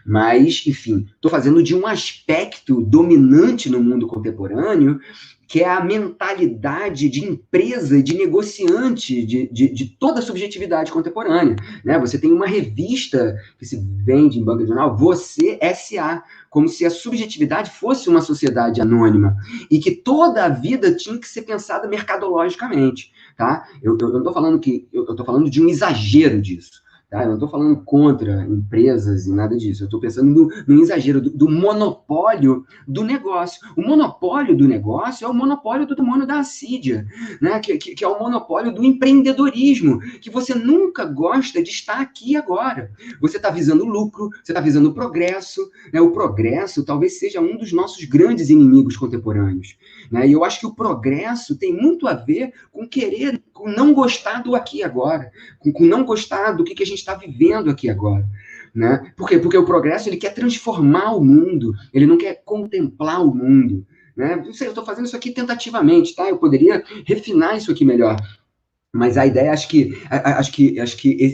Mas, enfim, estou fazendo de um aspecto dominante no mundo contemporâneo, que é a mentalidade de empresa, de negociante, de toda a subjetividade contemporânea. Né? Você tem uma revista que se vende em banca de jornal, Você S.A., como se a subjetividade fosse uma sociedade anônima e que toda a vida tinha que ser pensada mercadologicamente. Tá? Eu não estou falando eu estou falando de um exagero disso. tá? Eu não estou falando contra empresas e nada disso. Eu estou pensando no exagero, do monopólio do negócio. O monopólio do negócio é o monopólio do demônio da assídia, né? Que é o monopólio do empreendedorismo, que você nunca gosta de estar aqui agora. Você está visando lucro, você está visando progresso, né? O progresso talvez seja um dos nossos grandes inimigos contemporâneos, né? E eu acho que o progresso tem muito a ver com querer, com não gostar do aqui e agora, com não gostar do que a gente está vivendo aqui agora. Né? Por quê? Porque o progresso ele quer transformar o mundo, ele não quer contemplar o mundo. Né? Não sei, eu estou fazendo isso aqui tentativamente, tá? Eu poderia refinar isso aqui melhor. Mas a ideia, acho que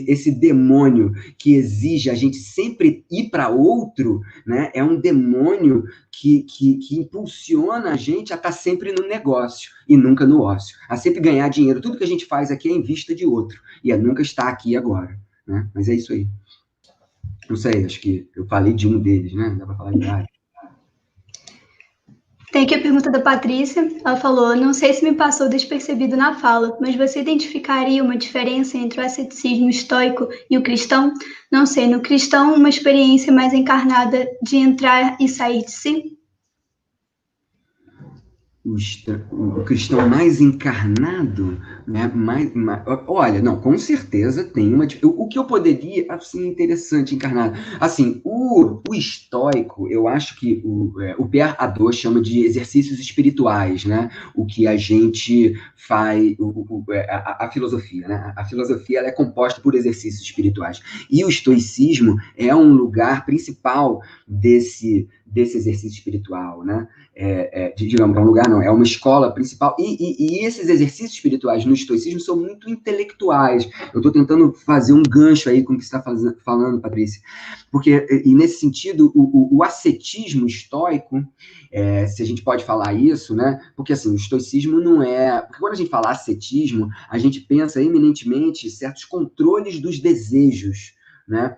esse demônio que exige a gente sempre ir para outro, né, é um demônio que impulsiona a gente a estar sempre no negócio e nunca no ócio, a sempre ganhar dinheiro. Tudo que a gente faz aqui é em vista de outro e a nunca estar aqui agora. Né? Mas é isso aí. Não sei, acho que eu falei de um deles, né? Dá para falar de vários. Tem aqui a pergunta da Patrícia. Ela falou: não sei se me passou despercebido na fala, mas você identificaria uma diferença entre o asceticismo estoico e o cristão? Não sei, no cristão, uma experiência mais encarnada de entrar e sair de si? O cristão mais encarnado, né? Olha, não, com certeza tem uma. O que eu poderia, assim, interessante, encarnado. Assim, o estoico, eu acho que o Pierre Hadot chama de exercícios espirituais, né? O que a gente faz, a filosofia, né? A filosofia ela é composta por exercícios espirituais. E o estoicismo é um lugar principal desse exercício espiritual, né? Digamos, é um lugar, não, é uma escola principal, e esses exercícios espirituais no estoicismo são muito intelectuais. Eu estou tentando fazer um gancho aí com o que você está falando, Patrícia, porque, e nesse sentido, o ascetismo estoico, se a gente pode falar isso, né, porque assim, o estoicismo não é, porque quando a gente fala ascetismo, a gente pensa eminentemente certos controles dos desejos, né?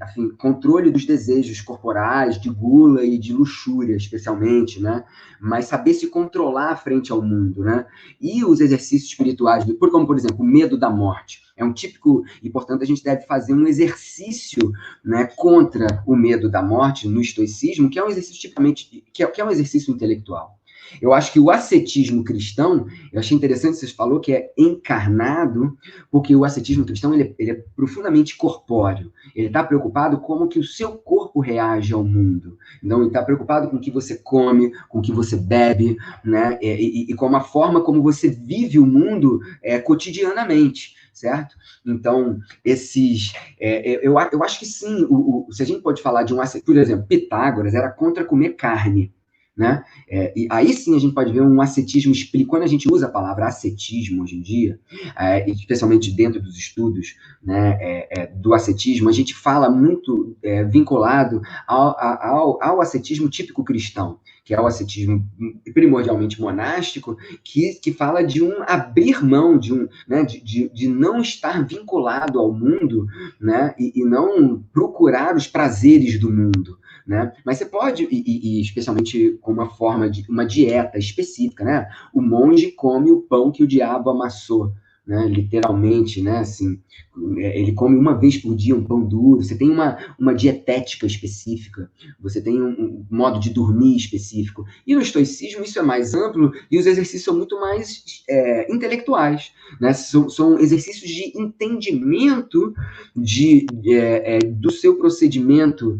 Assim, controle dos desejos corporais, de gula e de luxúria, especialmente, né? Mas saber se controlar frente ao mundo, né? E os exercícios espirituais, como, por exemplo, o medo da morte. É um típico, e, portanto, a gente deve fazer um exercício, né, contra o medo da morte no estoicismo, que é um exercício tipicamente, que é um exercício intelectual. Eu acho que o ascetismo cristão, eu achei interessante que você falou que é encarnado, porque o ascetismo cristão ele é profundamente corpóreo. Ele está preocupado como que o seu corpo reage ao mundo. Então, ele está preocupado com o que você come, com o que você bebe, né? E com a forma como você vive o mundo cotidianamente, certo? Então, eu acho que sim, se a gente pode falar de um ascetismo, por exemplo, Pitágoras era contra comer carne, né? E aí sim a gente pode ver um ascetismo, quando a gente usa a palavra ascetismo hoje em dia, especialmente dentro dos estudos, né, do ascetismo, a gente fala muito vinculado ao ascetismo típico cristão, que é o ascetismo primordialmente monástico, que fala de um abrir mão, de não estar vinculado ao mundo, né, e não procurar os prazeres do mundo. Né? Mas você pode, especialmente com uma forma de uma dieta específica, né? O monge come o pão que o diabo amassou, né? Literalmente, né? Assim, ele come uma vez por dia um pão duro. Você tem uma dietética específica, você tem um modo de dormir específico. E no estoicismo isso é mais amplo e os exercícios são muito mais intelectuais, né? São exercícios de entendimento do seu procedimento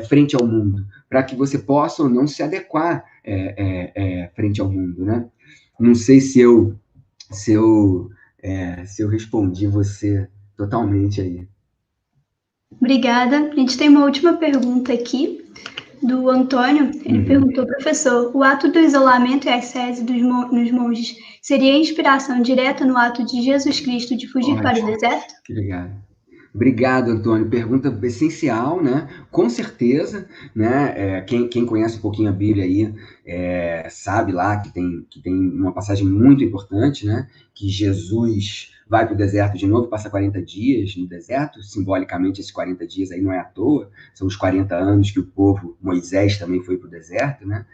frente ao mundo, para que você possa ou não se adequar frente ao mundo, né? Não sei se eu respondi você totalmente aí. Obrigada. A gente tem uma última pergunta aqui, do Antônio. Ele perguntou: professor, o ato do isolamento e a ascese nos monges seria inspiração direta no ato de Jesus Cristo de fugir para o deserto? Obrigado, Antônio. Pergunta essencial, né? Com certeza, né? Quem conhece um pouquinho a Bíblia aí sabe lá que tem uma passagem muito importante, né? Que Jesus vai para o deserto de novo, passa 40 dias no deserto. Simbolicamente, esses 40 dias aí não é à toa, são os 40 anos que o povo, Moisés também foi para o deserto, né?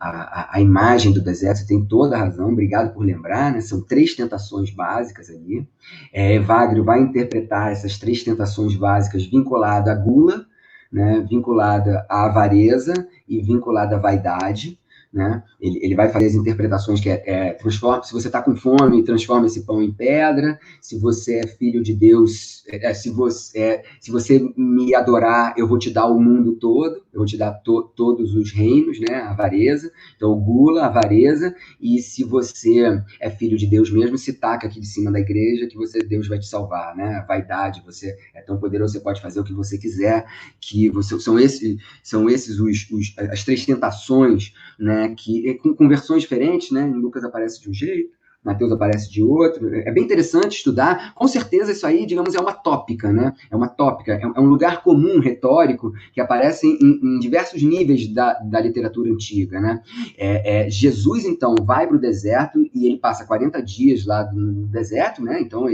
a imagem do deserto, você tem toda a razão, obrigado por lembrar, né? São 3 tentações básicas ali. Evagrio vai interpretar essas 3 tentações básicas vinculada à gula, né? Vinculada à avareza e vinculada à vaidade. Né? Ele vai fazer as interpretações que se você está com fome, transforma esse pão em pedra. Se você é filho de Deus, se você me adorar, eu vou te dar o mundo todo, eu vou te dar todos os reinos, né? A avareza, então gula, avareza. E se você é filho de Deus mesmo, se taca aqui de cima da igreja que Deus vai te salvar, né? A vaidade, você é tão poderoso, você pode fazer o que você quiser, são esses as 3 tentações, né, que com versões diferentes, né? Em Lucas aparece de um jeito, Mateus aparece de outro. É bem interessante estudar. Com certeza isso aí, digamos, é uma tópica, né? É uma tópica, é um lugar comum retórico que aparece em diversos níveis da literatura antiga, né? Jesus, então, vai para o deserto e ele passa 40 dias lá no deserto, né? Então,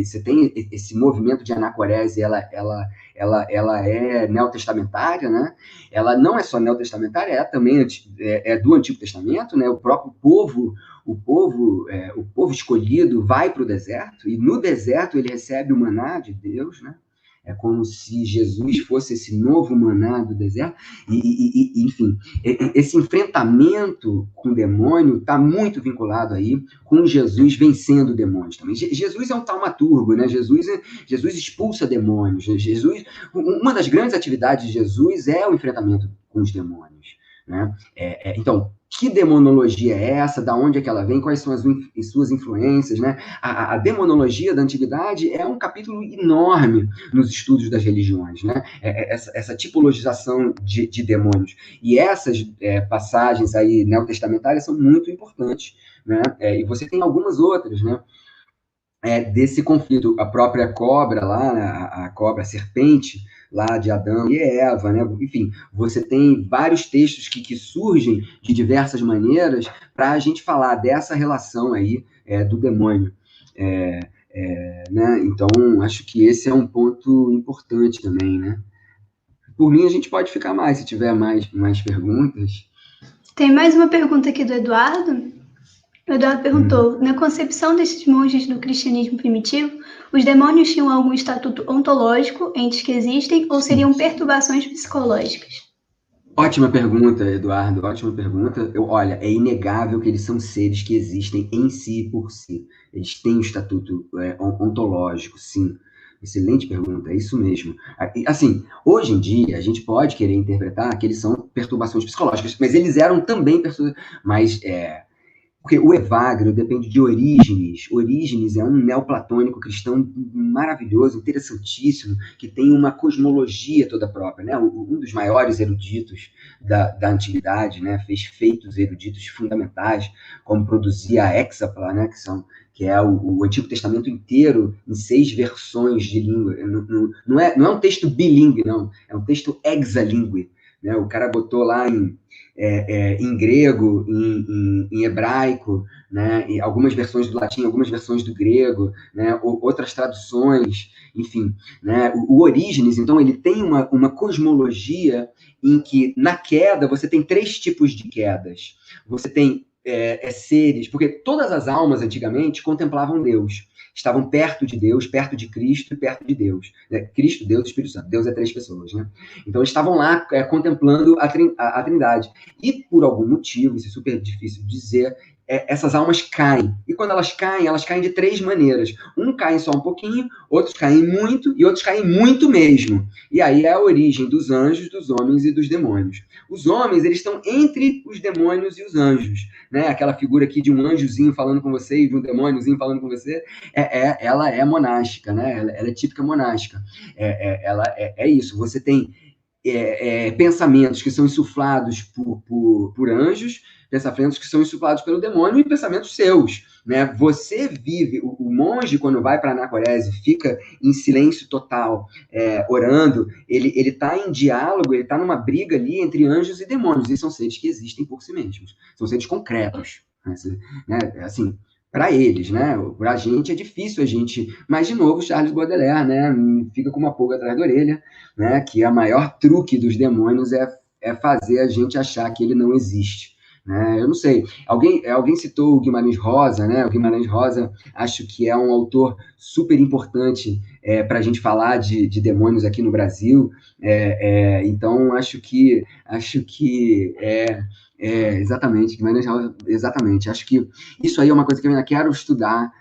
você tem esse movimento de anacorese, ela é neotestamentária, né? Ela não é só neotestamentária, também do Antigo Testamento, né? O próprio povo escolhido vai para o deserto, e no deserto ele recebe o maná de Deus, né? É como se Jesus fosse esse novo maná do deserto. Enfim, esse enfrentamento com o demônio está muito vinculado aí com Jesus vencendo demônios também. Jesus é um taumaturgo, né? Jesus expulsa demônios. Uma das grandes atividades de Jesus é o enfrentamento com os demônios, né? Então, que demonologia é essa? Da onde é que ela vem? Quais são as suas influências, né? A demonologia da antiguidade é um capítulo enorme nos estudos das religiões, né? Essa tipologização de demônios. E essas passagens aí neotestamentárias são muito importantes, né? E você tem algumas outras, né? Desse conflito, a própria cobra lá, a serpente lá de Adão e Eva, né? Enfim, você tem vários textos que surgem de diversas maneiras para a gente falar dessa relação aí do demônio. Né? Então, acho que esse é um ponto importante também, né? Por mim, a gente pode ficar mais, se tiver mais perguntas. Tem mais uma pergunta aqui do Eduardo. O Eduardo perguntou, na concepção desses monges do cristianismo primitivo, os demônios tinham algum estatuto ontológico, entes que existem, ou seriam perturbações psicológicas? Ótima pergunta, Eduardo, ótima pergunta. Olha, é inegável que eles são seres que existem em si e por si. Eles têm um estatuto ontológico, sim. Excelente pergunta, é isso mesmo. Assim, hoje em dia, a gente pode querer interpretar que eles são perturbações psicológicas, mas eles eram também porque o Evagrio depende de Orígenes. Orígenes é um neoplatônico cristão maravilhoso, interessantíssimo, que tem uma cosmologia toda própria, né? Um dos maiores eruditos da antiguidade, né? Fez feitos eruditos fundamentais, como produzir a Hexapla, né? Que é o Antigo Testamento inteiro em 6 versões de língua. Não é um texto bilíngue, não. É um texto hexalíngue, né? O cara botou lá em grego, em hebraico, né? E algumas versões do latim, algumas versões do grego, né? Outras traduções, enfim, né? O Orígenes, então, ele tem uma cosmologia em que, na queda, você tem 3 tipos de quedas. Você tem seres, porque todas as almas, antigamente, contemplavam Deus. Estavam perto de Deus, perto de Cristo e perto de Deus. Cristo, Deus e Espírito Santo. Deus é 3 pessoas, né? Então, estavam lá contemplando a Trindade. E, por algum motivo, isso é super difícil de dizer, essas almas caem. E quando elas caem de 3 maneiras. Caem só um pouquinho, outros caem muito, e outros caem muito mesmo. E aí é a origem dos anjos, dos homens e dos demônios. Os homens, eles estão entre os demônios e os anjos, né? Aquela figura aqui de um anjozinho falando com você e de um demôniozinho falando com você, ela é monástica, né? Ela é típica monástica. Ela é isso. Você tem pensamentos que são insuflados por anjos, pensamentos que são insuflados pelo demônio e pensamentos seus, né? Você vive, o monge, quando vai para a anacorese, fica em silêncio total, orando, ele está em diálogo, ele está numa briga ali entre anjos e demônios, e são seres que existem por si mesmos, são seres concretos, né? Assim, para eles, né? Para a gente é difícil mas de novo, Charles Baudelaire, né? Fica com uma pulga atrás da orelha, né? Que a maior truque dos demônios é fazer a gente achar que ele não existe, né? Eu não sei. Alguém citou o Guimarães Rosa, né? O Guimarães Rosa, acho que é um autor super importante para a gente falar de demônios aqui no Brasil. Então, acho que exatamente, Guimarães Rosa, exatamente. Acho que isso aí é uma coisa que eu ainda quero estudar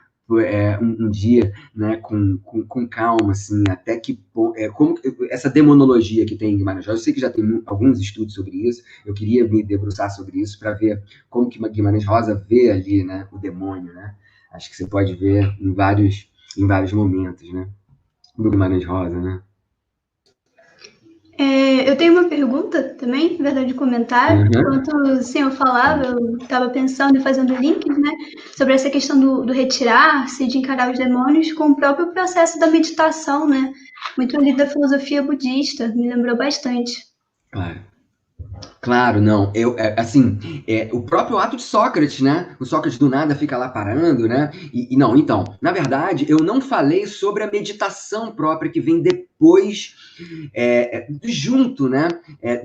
um dia, né, com calma, assim, até que como essa demonologia que tem em Guimarães Rosa, eu sei que já tem alguns estudos sobre isso, eu queria me debruçar sobre isso para ver como que Guimarães Rosa vê ali, né, o demônio, né? Acho que você pode ver em vários momentos, né, do Guimarães Rosa, né? Eu tenho uma pergunta também, na verdade, comentário. Uhum. Enquanto o senhor falava, eu estava pensando e fazendo links, né, sobre essa questão do retirar-se, de encarar os demônios com o próprio processo da meditação, né? Muito ali da filosofia budista, me lembrou bastante. Claro. Claro, não. Assim, o próprio ato de Sócrates, né? O Sócrates do nada fica lá parando, né? E não, então, na verdade, eu não falei sobre a meditação própria que vem depois, junto, né?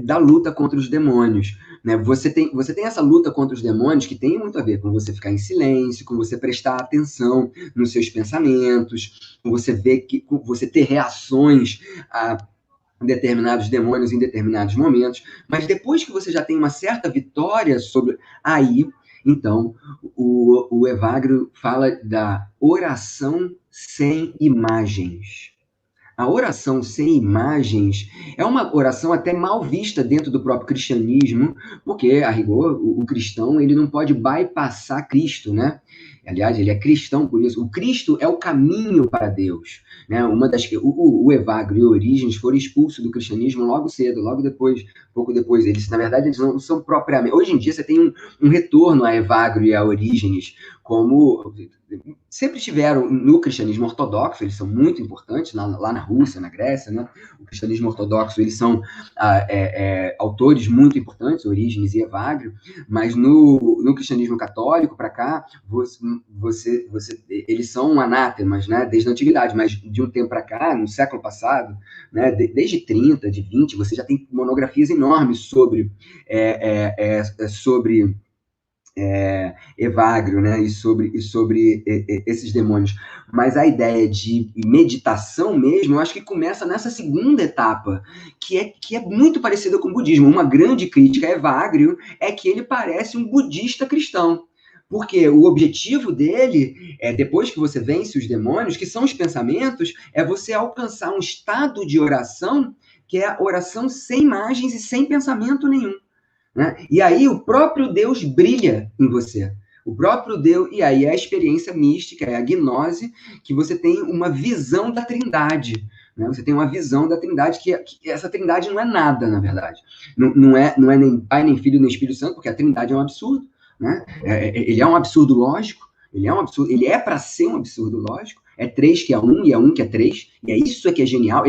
Da luta contra os demônios, né? Você tem essa luta contra os demônios que tem muito a ver com você ficar em silêncio, com você prestar atenção nos seus pensamentos, com você ver com você ter reações a determinados demônios em determinados momentos, mas depois que você já tem uma certa vitória sobre aí, então o Evagrio fala da oração sem imagens. A oração sem imagens é uma oração até mal vista dentro do próprio cristianismo, porque, a rigor, o cristão ele não pode bypassar Cristo, né? Aliás, ele é cristão por isso. O Cristo é o caminho para Deus, né? O Evagrio e Orígenes foram expulsos do cristianismo logo cedo, logo depois, pouco depois. Na verdade, eles não são propriamente. Hoje em dia, você tem um retorno a Evagrio e a Orígenes como sempre tiveram no cristianismo ortodoxo, eles são muito importantes lá na Rússia, na Grécia, né? O cristianismo ortodoxo, eles são autores muito importantes, Orígenes e Evagrio, mas no cristianismo católico, para cá, eles são anátemas, né? Desde a antiguidade, mas de um tempo para cá, no século passado, né? Desde 30, de 20, você já tem monografias enormes sobre Evagrio, né, e sobre esses demônios. Mas a ideia de meditação mesmo, eu acho que começa nessa segunda etapa, que é muito parecida com o budismo. Uma grande crítica a Evagrio é que ele parece um budista cristão. Porque o objetivo dele, depois que você vence os demônios, que são os pensamentos, é você alcançar um estado de oração, que é a oração sem imagens e sem pensamento nenhum. Né? E aí o próprio Deus brilha em você. O próprio Deus, e aí é a experiência mística, é a gnose, que você tem uma visão da Trindade. Né? Você tem uma visão da Trindade, que essa Trindade não é nada, na verdade. Não é nem Pai, nem Filho, nem Espírito Santo, porque a Trindade é um absurdo. Né? Ele é um absurdo lógico, ele é para ser um absurdo lógico. É três que é um, e é um que é três, e é isso que é genial.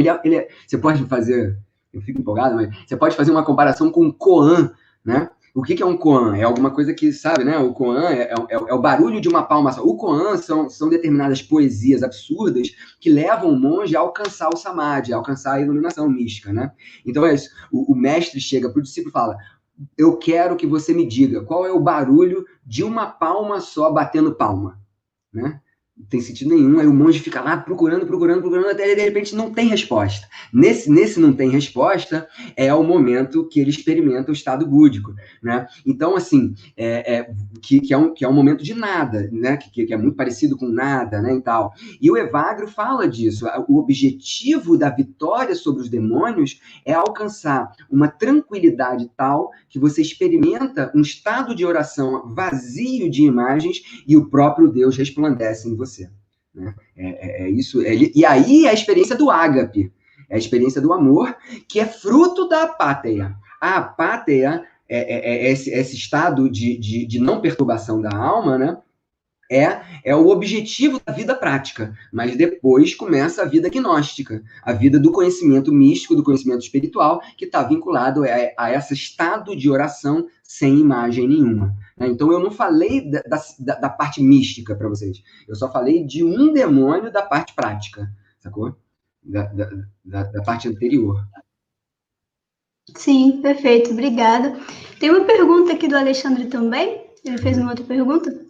Você pode fazer, eu fico empolgado, mas você pode fazer uma comparação com o Koan, né? O que é um koan? É alguma coisa que, sabe, né? O koan é o barulho de uma palma só. O koan são determinadas poesias absurdas que levam o monge a alcançar o samadhi, a alcançar a iluminação mística, né? Então é isso. O mestre chega para o discípulo e fala: eu quero que você me diga qual é o barulho de uma palma só batendo palma, né? Não tem sentido nenhum. Aí o monge fica lá procurando, até de repente não tem resposta. Nesse não tem resposta é o momento que ele experimenta o estado búdico, né? Então, assim, que é um momento de nada, né? Que é muito parecido com nada, né? E tal. E o Evagrio fala disso. O objetivo da vitória sobre os demônios é alcançar uma tranquilidade tal que você experimenta um estado de oração vazio de imagens e o próprio Deus resplandece em você. Né? Isso. E aí é a experiência do ágape, é a experiência do amor, que é fruto da apáteia. A apáteia é esse estado de não perturbação da alma, né? É o objetivo da vida prática, mas depois começa a vida gnóstica, a vida do conhecimento místico, do conhecimento espiritual, que está vinculado a esse estado de oração sem imagem nenhuma. Né? Então, eu não falei da parte mística para vocês, eu só falei de um demônio da parte prática, sacou? Da parte anterior. Sim, perfeito, obrigada. Tem uma pergunta aqui do Alexandre também, ele fez uma outra pergunta.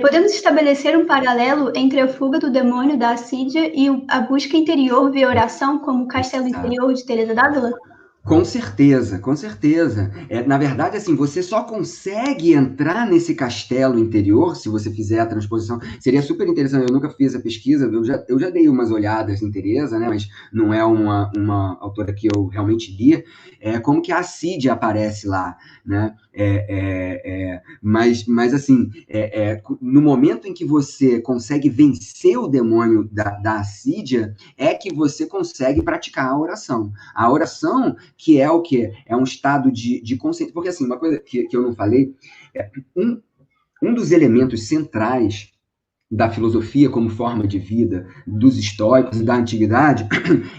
Podemos estabelecer um paralelo entre a fuga do demônio da Assídia e a busca interior via oração, como o Castelo Interior de Teresa d'Ávila? Com certeza, com certeza. Na verdade, assim, você só consegue entrar nesse castelo interior se você fizer a transposição. Seria super interessante, eu nunca fiz a pesquisa, eu já dei umas olhadas em Teresa, né, mas não é uma autora que eu realmente li. Como que a Assídia aparece lá, né? Mas assim, no momento em que você consegue vencer o demônio da Assídia, é que você consegue praticar a oração. A oração que é o quê? É um estado de consciência. Porque, assim, uma coisa que eu não falei, um dos elementos centrais da filosofia como forma de vida, dos estoicos e da antiguidade,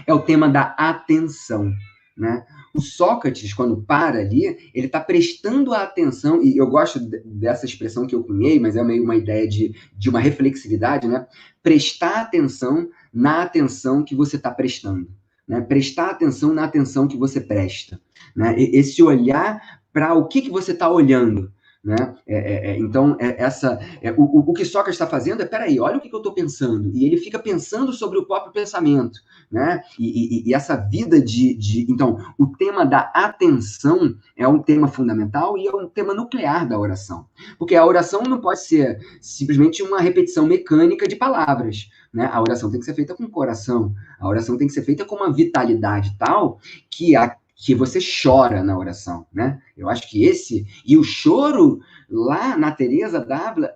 é o tema da atenção, né? O Sócrates, quando para ali, ele está prestando a atenção, e eu gosto dessa expressão que eu cunhei, mas é meio uma ideia de uma reflexividade, né? Prestar atenção na atenção que você está prestando. Né? Prestar atenção na atenção que você presta. Né? Esse olhar para o que você está olhando. Né? Então, o que Sócrates está fazendo peraí, olha o que eu estou pensando. E ele fica pensando sobre o próprio pensamento. Né? E essa vida Então, o tema da atenção é um tema fundamental e é um tema nuclear da oração. Porque a oração não pode ser simplesmente uma repetição mecânica de palavras. Né? A oração tem que ser feita com o coração. A oração tem que ser feita com uma vitalidade tal que você chora na oração, né? Eu acho que e o choro lá na Teresa d'Ávila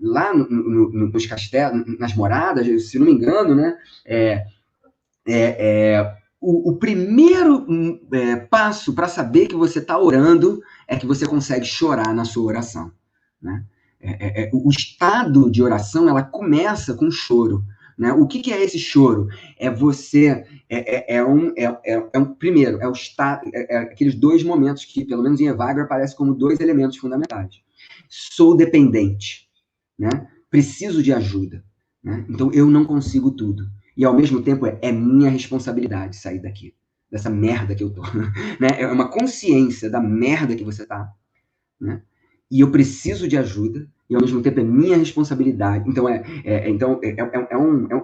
lá nos castelos, nas moradas, se não me engano, né? O primeiro passo para saber que você está orando é que você consegue chorar na sua oração, né? O estado de oração, ela começa com choro. Né? O que é esse choro? Primeiro, aqueles dois momentos que, pelo menos em Evagrio, aparecem como dois elementos fundamentais. Sou dependente, né? Preciso de ajuda. Né? Então, eu não consigo tudo. E, ao mesmo tempo, é minha responsabilidade sair daqui, dessa merda que eu tô. Né? É uma consciência da merda que você tá. Né? E eu preciso de ajuda, e ao mesmo tempo é minha responsabilidade. Então,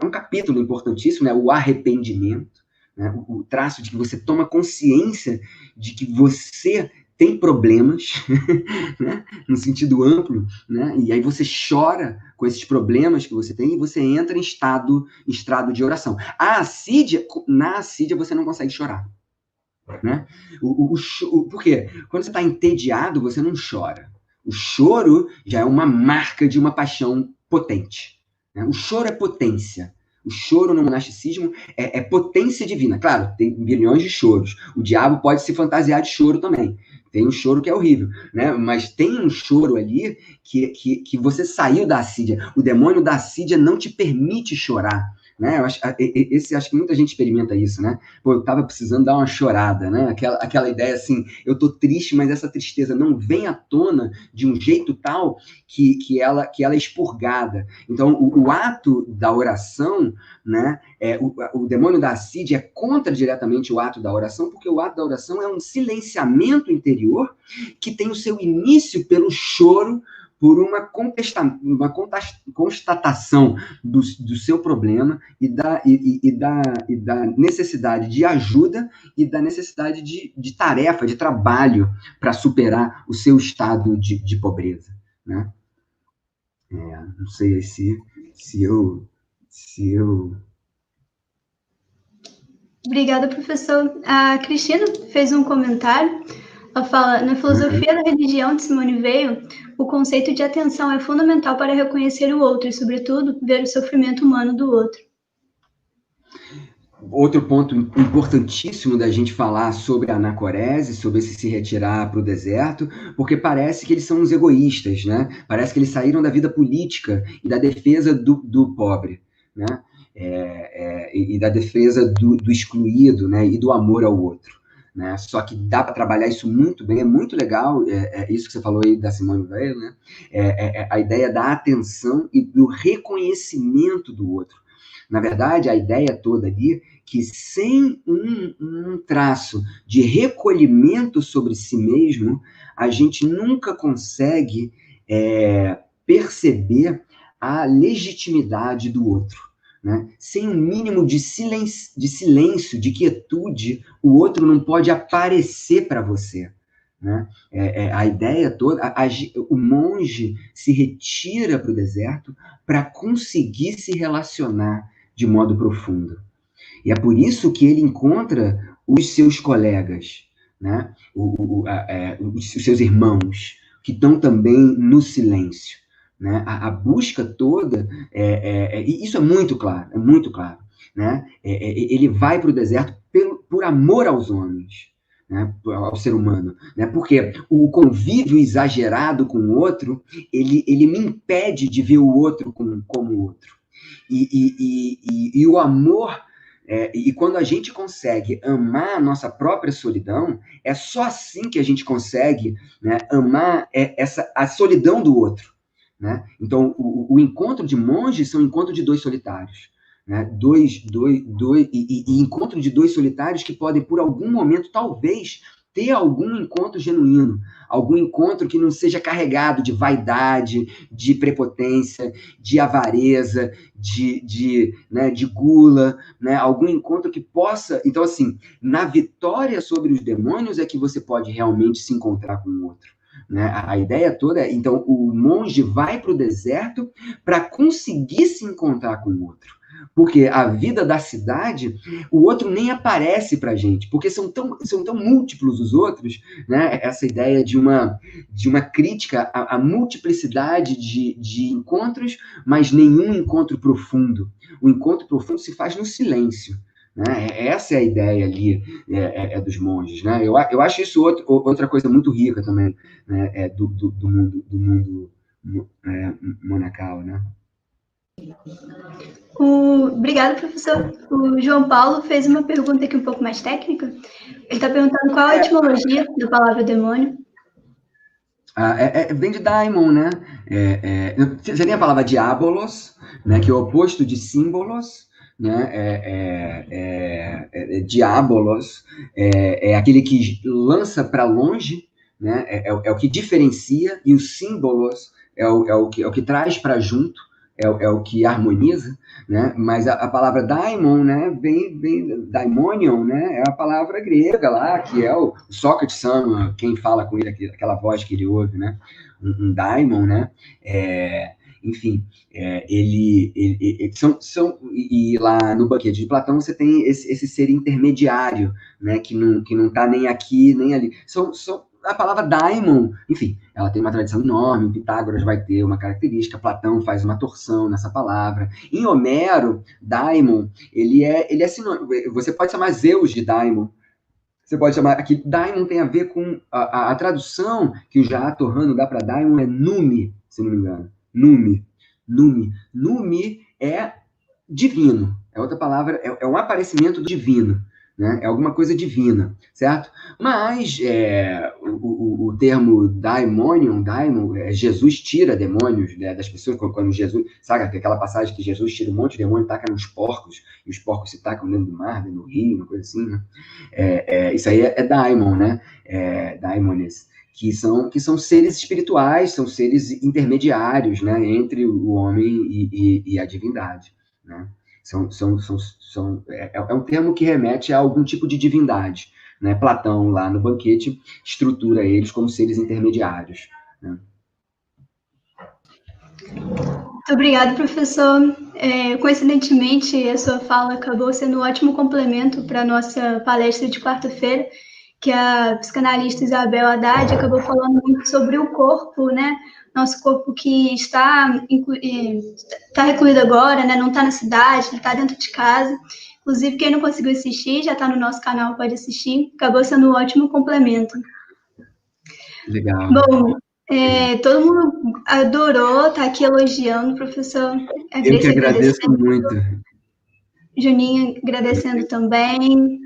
um capítulo importantíssimo, né? O arrependimento, né? O traço de que você toma consciência de que você tem problemas, né? No sentido amplo, né? E aí você chora com esses problemas que você tem e você entra em estado de oração. Na assídia você não consegue chorar. Né? Por quê? Quando você está entediado, você não chora. O choro já é uma marca de uma paixão potente. Né? O choro é potência. O choro no monasticismo é potência divina. Claro, tem bilhões de choros. O diabo pode se fantasiar de choro também. Tem um choro que é horrível, né? Mas tem um choro ali que você saiu da assídia. O demônio da assídia não te permite chorar. Né? Acho que muita gente experimenta isso, né? Pô, eu tava precisando dar uma chorada, né? Aquela ideia assim, eu tô triste, mas essa tristeza não vem à tona de um jeito tal que ela é expurgada. Então, o ato da oração, né? O demônio da assídia é contra diretamente o ato da oração, porque o ato da oração é um silenciamento interior que tem o seu início pelo choro, por uma constatação do seu problema e da necessidade de ajuda e da necessidade de tarefa, de trabalho para superar o seu estado de pobreza. Né? Não sei se eu... Obrigada, professor. A Cristina fez um comentário. Ela fala, na filosofia da religião de Simone Weil, o conceito de atenção é fundamental para reconhecer o outro e, sobretudo, ver o sofrimento humano do outro. Outro ponto importantíssimo da gente falar sobre a anacorese, sobre esse se retirar para o deserto, porque parece que eles são uns egoístas, né? Parece que eles saíram da vida política e da defesa do pobre, né? E da defesa do excluído, né? E do amor ao outro. Né? Só que dá para trabalhar isso muito bem, é muito legal, isso que você falou aí da Simone Weil, né? A ideia da atenção e do reconhecimento do outro. Na verdade, a ideia toda ali, que sem um traço de recolhimento sobre si mesmo, a gente nunca consegue perceber a legitimidade do outro. Né? Sem um mínimo de silêncio, de quietude, o outro não pode aparecer para você. Né? A ideia toda, o monge se retira para o deserto para conseguir se relacionar de modo profundo. E é por isso que ele encontra os seus colegas, né? Os seus irmãos, que estão também no silêncio. Né? A busca toda, e isso é muito claro, né? Ele vai para o deserto por amor aos homens, né? Ao ser humano, né? Porque o convívio exagerado com o outro, ele me impede de ver o outro como o outro. E o amor, e quando a gente consegue amar a nossa própria solidão, é só assim que a gente consegue, né, amar a solidão do outro. Né? Então, o encontro de monges são encontro de dois solitários. Né? E encontro de dois solitários que podem, por algum momento, talvez, ter algum encontro genuíno, algum encontro que não seja carregado de vaidade, de prepotência, de avareza, de gula, né? Algum encontro que possa... Então, assim, na vitória sobre os demônios é que você pode realmente se encontrar com o outro. Né? A ideia toda é, então, o monge vai para o deserto para conseguir se encontrar com o outro. Porque a vida da cidade, o outro nem aparece para a gente, porque são tão múltiplos os outros, né? Essa ideia de uma crítica à multiplicidade de encontros, mas nenhum encontro profundo. O encontro profundo se faz no silêncio. Né? Essa é a ideia ali dos monges. Né? Eu acho isso outra coisa muito rica também, né? Do mundo monacal. Né? Obrigada, professor. O João Paulo fez uma pergunta aqui um pouco mais técnica. Ele está perguntando qual a etimologia da palavra demônio. Vem de daimon, né? Você tem a palavra diabolos, né? Que é o oposto de símbolos. Né? Diabolos é aquele que lança para longe, né? É o que diferencia, e os símbolos é o que traz para junto, é o que harmoniza, né? Mas a palavra daimon, né? Vem daimonion, né? É a palavra grega lá, que é o Sócrates, quem fala com ele, aquela voz que ele ouve, né? Um daimon, né? Enfim, e lá no Banquete de Platão você tem esse ser intermediário, né, que não está nem aqui nem ali. A palavra daimon, enfim, ela tem uma tradição enorme. O Pitágoras vai ter uma característica, Platão faz uma torção nessa palavra. Em Homero, daimon, ele é sinônimo. Você pode chamar Zeus de daimon. Você pode chamar aqui, daimon tem a ver com a tradução que o Jaato Hanno dá para daimon é numi, se não me engano. Numi é divino. É outra palavra, é um aparecimento divino. Né? É alguma coisa divina, certo? Mas o termo daimon, Jesus tira demônios, né, das pessoas, quando Jesus, sabe aquela passagem que Jesus tira um monte de demônio e taca nos porcos, e os porcos se tacam dentro do mar, dentro do rio, uma coisa assim, né? Isso aí é daimon, né? Daimones, que são seres espirituais, são seres intermediários, né, entre o homem e a divindade, né? É um termo que remete a algum tipo de divindade. Né? Platão, lá no Banquete, estrutura eles como seres intermediários. Né? Muito obrigada, professor. Coincidentemente, a sua fala acabou sendo um ótimo complemento para a nossa palestra de quarta-feira, que a psicanalista Isabel Haddad acabou falando muito sobre o corpo, né? Nosso corpo que está recluído agora, né? Não está na cidade, está dentro de casa. Inclusive, quem não conseguiu assistir, já está no nosso canal, pode assistir. Acabou sendo um ótimo complemento. Legal. Bom, todo mundo adorou, está aqui elogiando, professor. Eu que agradeço muito. Juninho agradecendo também.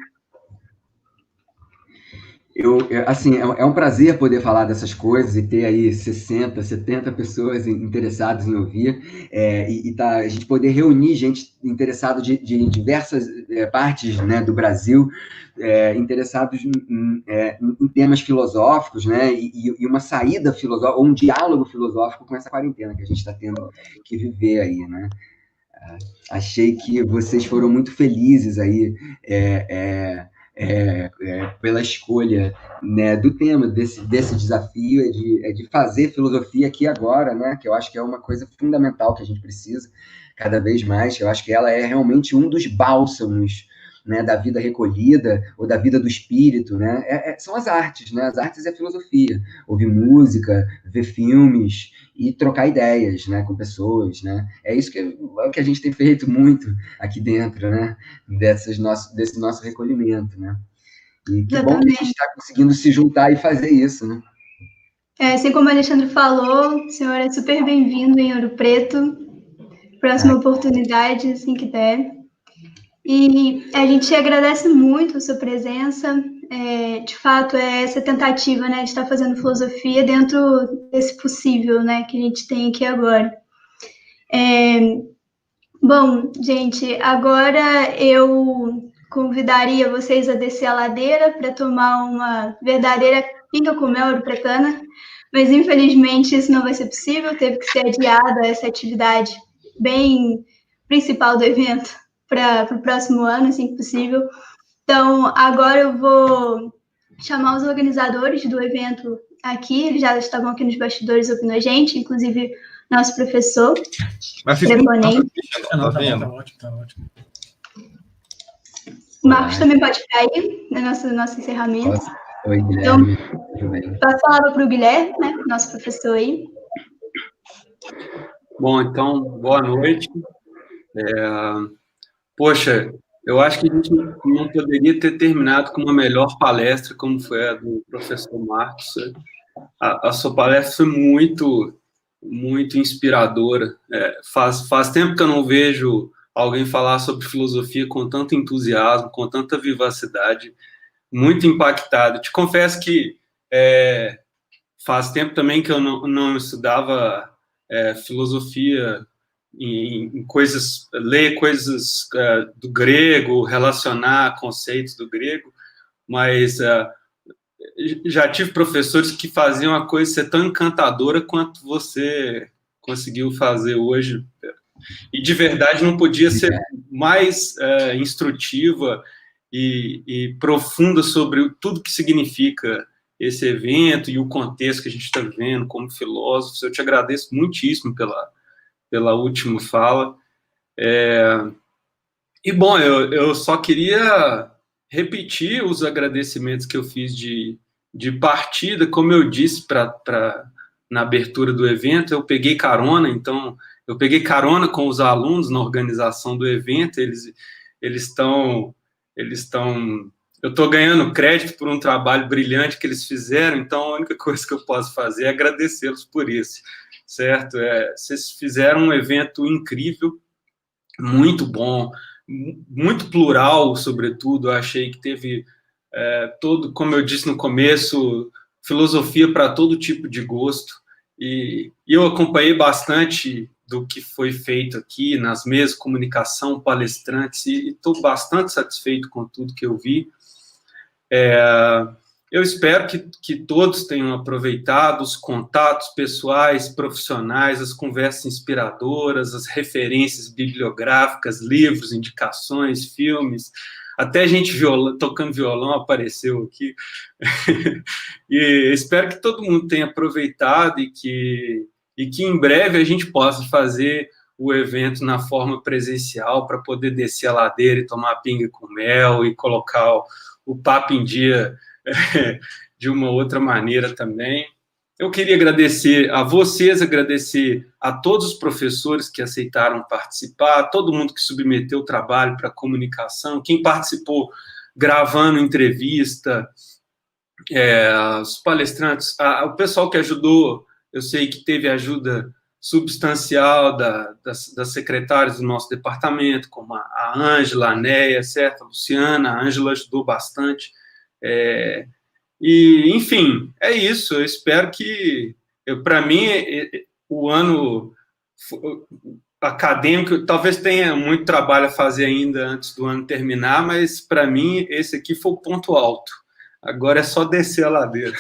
Assim, é um prazer poder falar dessas coisas e ter aí 60, 70 pessoas interessadas em ouvir, a gente poder reunir gente interessada de diversas partes, né, do Brasil, interessados em temas filosóficos, né, e uma saída filosófica, ou um diálogo filosófico com essa quarentena que a gente está tendo que viver aí, né. Achei que vocês foram muito felizes aí pela escolha, né, do tema desse desafio de fazer filosofia aqui agora, né, que eu acho que é uma coisa fundamental que a gente precisa cada vez mais. Eu acho que ela é realmente um dos bálsamos, né, da vida recolhida ou da vida do espírito, né, são as artes, né, as artes é a filosofia, ouvir música, ver filmes e trocar ideias, né, com pessoas, né, é isso que a gente tem feito muito aqui dentro, né, desse nosso recolhimento, né, e que bom que a gente está conseguindo se juntar e fazer isso, né. Assim como o Alexandre falou, o senhor é super bem-vindo em Ouro Preto, próxima oportunidade, assim que der. E a gente agradece muito a sua presença, de fato, essa tentativa, né, de estar fazendo filosofia dentro desse possível, né, que a gente tem aqui agora. Bom, gente, agora eu convidaria vocês a descer a ladeira para tomar uma verdadeira pinga com mel ouropretana, mas infelizmente isso não vai ser possível, teve que ser adiada essa atividade bem principal do evento para o próximo ano, assim que possível. Então, agora eu vou chamar os organizadores do evento aqui, eles já estavam aqui nos bastidores ouvindo a gente, inclusive nosso professor. Tá vendo? Tá ótimo. O Marcos também pode ficar aí, no nosso encerramento. Oi, Guilherme. Então, passo a palavra para o Guilherme, né, nosso professor aí. Bom, então, boa noite. Poxa, eu acho que a gente não poderia ter terminado com uma melhor palestra, como foi a do professor Marcos. A sua palestra foi muito, muito inspiradora. Faz tempo que eu não vejo alguém falar sobre filosofia com tanto entusiasmo, com tanta vivacidade, muito impactado. Te confesso que faz tempo também que eu não estudava filosofia em coisas, ler coisas do grego, relacionar conceitos do grego, mas já tive professores que faziam a coisa ser tão encantadora quanto você conseguiu fazer hoje, e de verdade não podia ser mais instrutiva e profunda sobre tudo que significa esse evento e o contexto que a gente está vivendo como filósofos. Eu te agradeço muitíssimo pela última fala. E, bom, eu só queria repetir os agradecimentos que eu fiz de partida. Como eu disse na abertura do evento, eu peguei carona, então eu peguei carona com os alunos na organização do evento. Eles estão eu estou ganhando crédito por um trabalho brilhante que eles fizeram, então a única coisa que eu posso fazer é agradecê-los por isso, certo? Vocês fizeram um evento incrível, muito bom, muito plural, sobretudo. Eu achei que teve como eu disse no começo, filosofia para todo tipo de gosto, e eu acompanhei bastante do que foi feito aqui nas mesas, comunicação, palestrantes, e estou bastante satisfeito com tudo que eu vi. Eu espero que todos tenham aproveitado os contatos pessoais, profissionais, as conversas inspiradoras, as referências bibliográficas, livros, indicações, filmes, até gente tocando violão apareceu aqui. E espero que todo mundo tenha aproveitado e que em breve a gente possa fazer o evento na forma presencial para poder descer a ladeira e tomar pinga com mel e colocar o papo em dia de uma outra maneira também. Eu queria agradecer a vocês, agradecer a todos os professores que aceitaram participar, a todo mundo que submeteu o trabalho para comunicação, quem participou gravando entrevista, os palestrantes, o pessoal que ajudou. Eu sei que teve ajuda substancial das secretárias do nosso departamento, como a Ângela, a Néia, certo? A Luciana. A Ângela ajudou bastante. E, enfim, é isso. Eu espero que, para mim, o ano acadêmico, talvez tenha muito trabalho a fazer ainda antes do ano terminar, mas, para mim, esse aqui foi o ponto alto. Agora é só descer a ladeira,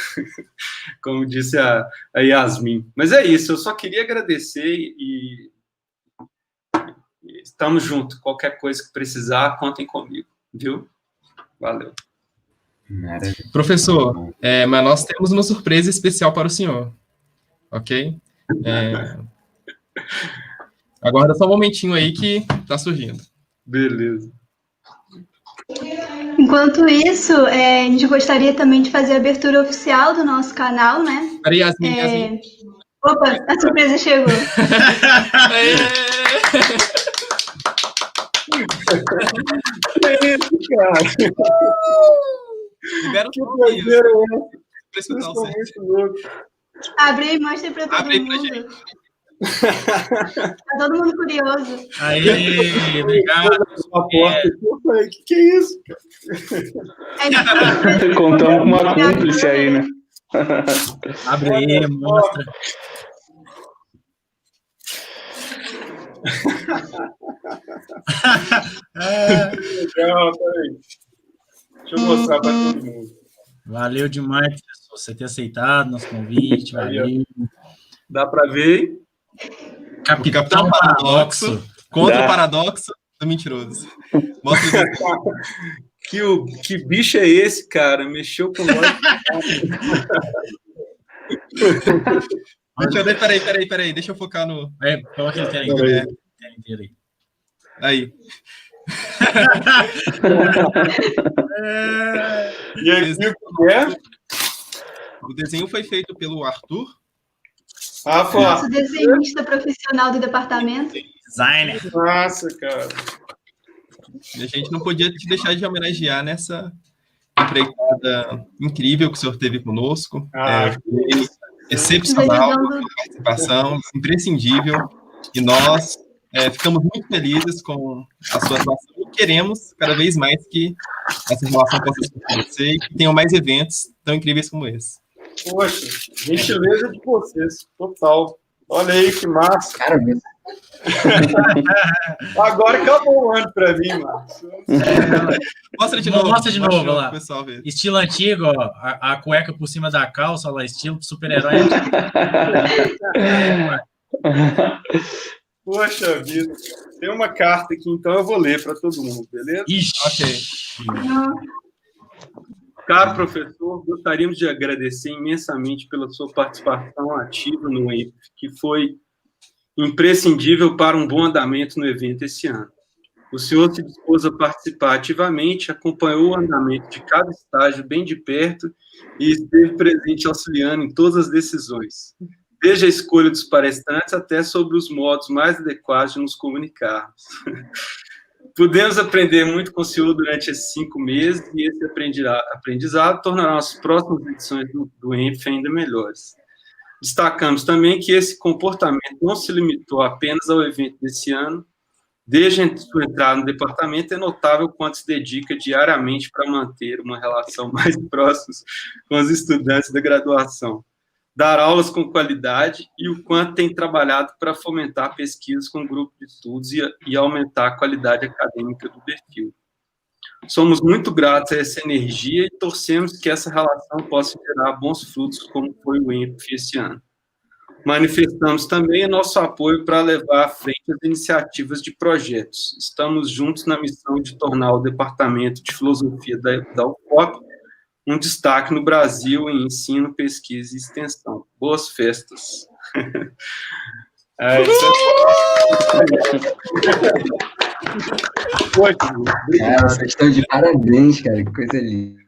como disse a Yasmin. Mas é isso, eu só queria agradecer e estamos juntos. Qualquer coisa que precisar, contem comigo, viu? Valeu. Maravilha. Professor, mas nós temos uma surpresa especial para o senhor, ok? Aguarda só um momentinho aí que está surgindo. Beleza. Enquanto isso, a gente gostaria também de fazer a abertura oficial do nosso canal, né? Peraí, Yasmin. Opa, a surpresa chegou. É isso, cara. Libera Que doideira, né? Muito louco. Abre e mostra para todo Abre aí mundo. pra gente. Tá todo mundo curioso. Aí, obrigado. A porta aqui, eu falei, que é isso, cara? Contamos com uma cúmplice aí, né? Abre aí, mostra. Legal, peraí. Deixa eu mostrar para todo mundo. Valeu demais, professor, você ter aceitado nosso convite. Valeu. Dá para ver? Capitão Paradoxo. Contra o paradoxo do mentiroso. Mostra Que bicho é esse, cara? Mexeu com nós. Peraí, deixa eu focar no... Coloca ele tela inteira aí. Aí. E aí, o que é? O desenho foi feito pelo Arthur. Foi. Nosso desenhista profissional do departamento. Designer. Nossa, cara. E a gente não podia te deixar de homenagear nessa empreitada incrível que o senhor teve conosco. Foi excepcional a participação, imprescindível. E nós ficamos muito felizes com a sua atuação e queremos cada vez mais que essa relação possa se fortalecer e que tenham mais eventos tão incríveis como esse. Poxa, gentileza de vocês, total. Olha aí que massa. Cara, agora acabou o ano para mim, Marcos. Mostra de novo. Mostra de novo, lá. Pessoal ver. Estilo antigo, ó, a cueca por cima da calça, lá, estilo super-herói. Poxa vida. Tem uma carta aqui, então eu vou ler para todo mundo, beleza? Ixi. Ok. Caro professor, gostaríamos de agradecer imensamente pela sua participação ativa no ENF, que foi imprescindível para um bom andamento no evento esse ano. O senhor se dispôs a participar ativamente, acompanhou o andamento de cada estágio bem de perto e esteve presente auxiliando em todas as decisões, desde a escolha dos palestrantes até sobre os modos mais adequados de nos comunicarmos. Pudemos aprender muito com o senhor durante esses 5 meses e esse aprendizado tornará as próximas edições do ENF ainda melhores. Destacamos também que esse comportamento não se limitou apenas ao evento desse ano. Desde a sua entrada no departamento, é notável quanto se dedica diariamente para manter uma relação mais próxima com os estudantes da graduação, dar aulas com qualidade e o quanto tem trabalhado para fomentar pesquisas com grupo de estudos e aumentar a qualidade acadêmica do perfil. Somos muito gratos a essa energia e torcemos que essa relação possa gerar bons frutos, como foi o ENF esse ano. Manifestamos também nosso apoio para levar à frente as iniciativas de projetos. Estamos juntos na missão de tornar o Departamento de Filosofia da UFOP um destaque no Brasil em ensino, pesquisa e extensão. Boas festas. Vocês estão de parabéns, cara. Que coisa linda.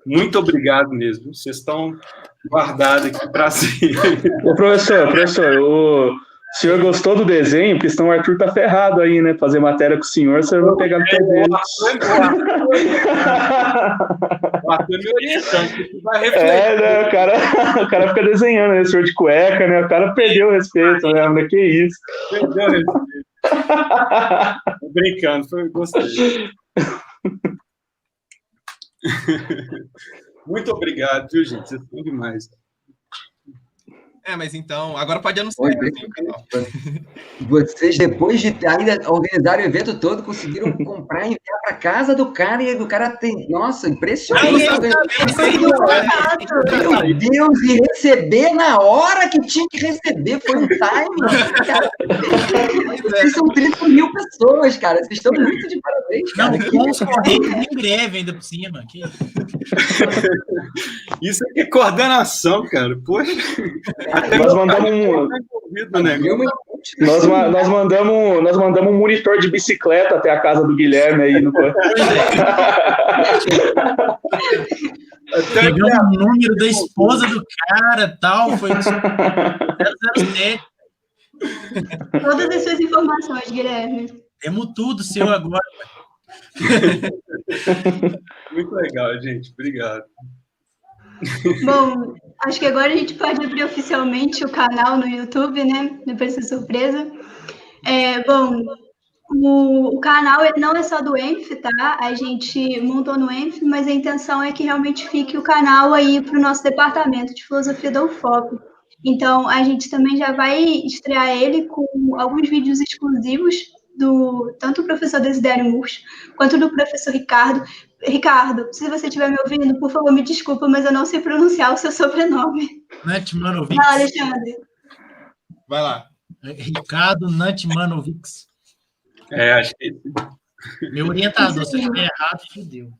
Muito obrigado mesmo. Vocês estão guardados aqui para si. Professor, o senhor gostou do desenho? Porque senão o Arthur tá ferrado aí, né? Fazer matéria com o senhor vai pegar no pé dele. O Arthur me orientando, vai refletir. Né, o cara fica desenhando, né? Senhor de cueca, né? O cara perdeu o respeito, né? Que isso? Perdeu o respeito. Brincando, gostei. Muito obrigado, viu, gente? Vocês são demais. Mas então, agora pode anunciar. Vocês, depois de ainda organizar o evento todo, conseguiram comprar e enviar para casa do cara, e o cara tem... Nossa, impressionante. Meu Deus, e receber na hora que tinha que receber, foi um time. Cara, vocês são 30 mil pessoas, cara. Vocês estão muito de parabéns, cara. Não, com os correios em greve ainda por cima. Que... Isso aqui é coordenação, cara. Poxa. Nós mandamos um monitor de bicicleta até a casa do Guilherme aí. No... Pegamos o número da esposa do cara, tal, foi 007. Todas as suas informações, Guilherme. Temos tudo seu agora. Muito legal, gente. Obrigado. Bom, acho que agora a gente pode abrir oficialmente o canal no YouTube, né? Depois dessa surpresa. Bom, o canal não é só do ENF, tá? A gente montou no ENF, mas a intenção é que realmente fique o canal aí para o nosso departamento de filosofia da UFOP. Então, a gente também já vai estrear ele com alguns vídeos exclusivos tanto do professor Desidério Murcho quanto do professor Ricardo. Ricardo, se você estiver me ouvindo, por favor, me desculpa, mas eu não sei pronunciar o seu sobrenome. Nantmanovics. Não, Alexandre. Vai lá. Ricardo Nantmanovics. Acho que... Meu orientador, se eu estiver errado, fudeu.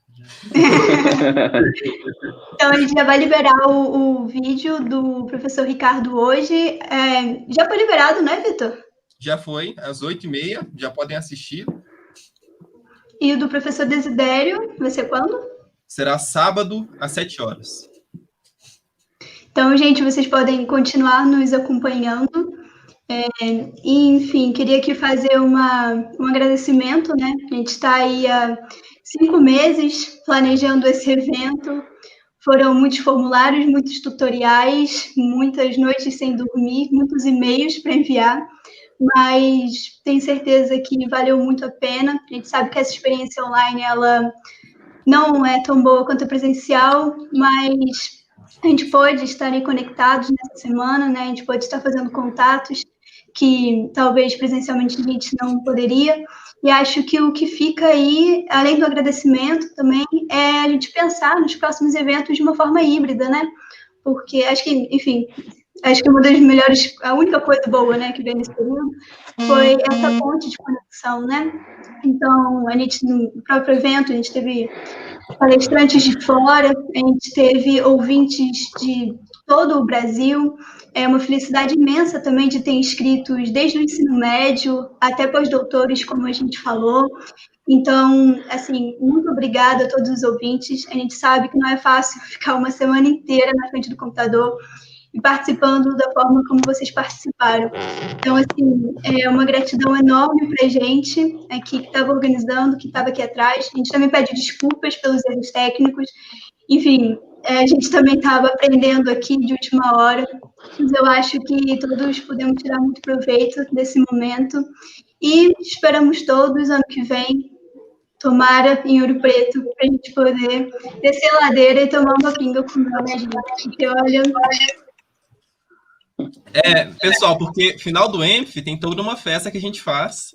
Então, a gente já vai liberar o vídeo do professor Ricardo hoje. Já foi liberado, né, Vitor? Já foi, às 8h30, já podem assistir. E o do professor Desidério, vai ser quando? Será sábado, às 7h. Então, gente, vocês podem continuar nos acompanhando. E, enfim, queria aqui fazer um agradecimento, né? A gente está aí há 5 meses planejando esse evento. Foram muitos formulários, muitos tutoriais, muitas noites sem dormir, muitos e-mails para enviar. Mas tenho certeza que valeu muito a pena. A gente sabe que essa experiência online, ela não é tão boa quanto a presencial, mas a gente pode estar aí conectados nessa semana, né? A gente pode estar fazendo contatos que talvez presencialmente a gente não poderia. E acho que o que fica aí, além do agradecimento também, é a gente pensar nos próximos eventos de uma forma híbrida, né? Porque acho que, enfim... Acho que uma das melhores, a única coisa boa, né, que veio nesse período foi essa ponte de conexão, né? Então, a gente, no próprio evento, a gente teve palestrantes de fora, a gente teve ouvintes de todo o Brasil. É uma felicidade imensa também de ter inscritos desde o ensino médio até pós-doutores, como a gente falou. Então, assim, muito obrigada a todos os ouvintes. A gente sabe que não é fácil ficar uma semana inteira na frente do computador e participando da forma como vocês participaram. Então, assim, é uma gratidão enorme para a gente aqui que estava organizando, que estava aqui atrás. A gente também pede desculpas pelos erros técnicos. Enfim, a gente também estava aprendendo aqui de última hora, mas eu acho que todos podemos tirar muito proveito desse momento. E esperamos todos, ano que vem, tomara em Ouro Preto, para a gente poder descer a ladeira e tomar uma pinga com mel, né, gente? Porque, olha... Pessoal, porque final do ENF tem toda uma festa que a gente faz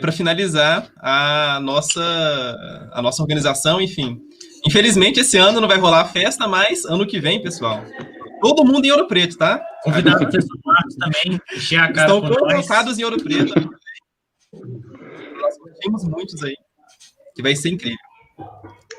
para finalizar a nossa organização, enfim. Infelizmente, esse ano não vai rolar a festa, mas ano que vem, pessoal, todo mundo em Ouro Preto, tá? Convidado o professor Marcos também, encher a cara. Estão colocados em Ouro Preto. Nós temos muitos aí, que vai ser incrível.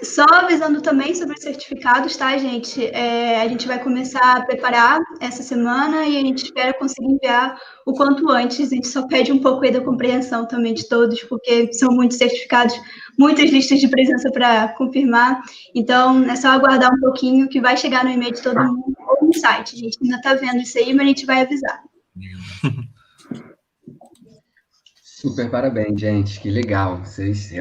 Só avisando também sobre os certificados, tá, gente? A gente vai começar a preparar essa semana e a gente espera conseguir enviar o quanto antes. A gente só pede um pouco aí da compreensão também de todos, porque são muitos certificados, muitas listas de presença para confirmar. Então, é só aguardar um pouquinho que vai chegar no e-mail de todo mundo ou no site. A gente ainda está vendo isso aí, mas a gente vai avisar. Super parabéns, gente. Que legal. Vocês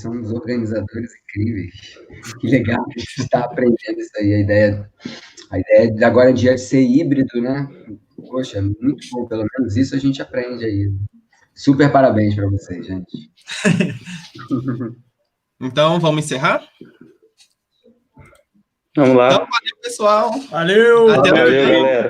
são uns organizadores incríveis. Que legal que a gente está aprendendo isso aí. A ideia de agora em diante ser híbrido, né? Poxa, muito bom. Pelo menos isso a gente aprende aí. Super parabéns para vocês, gente. Então, vamos encerrar? Vamos lá. Então, valeu, pessoal. Valeu! Até Valeu, galera.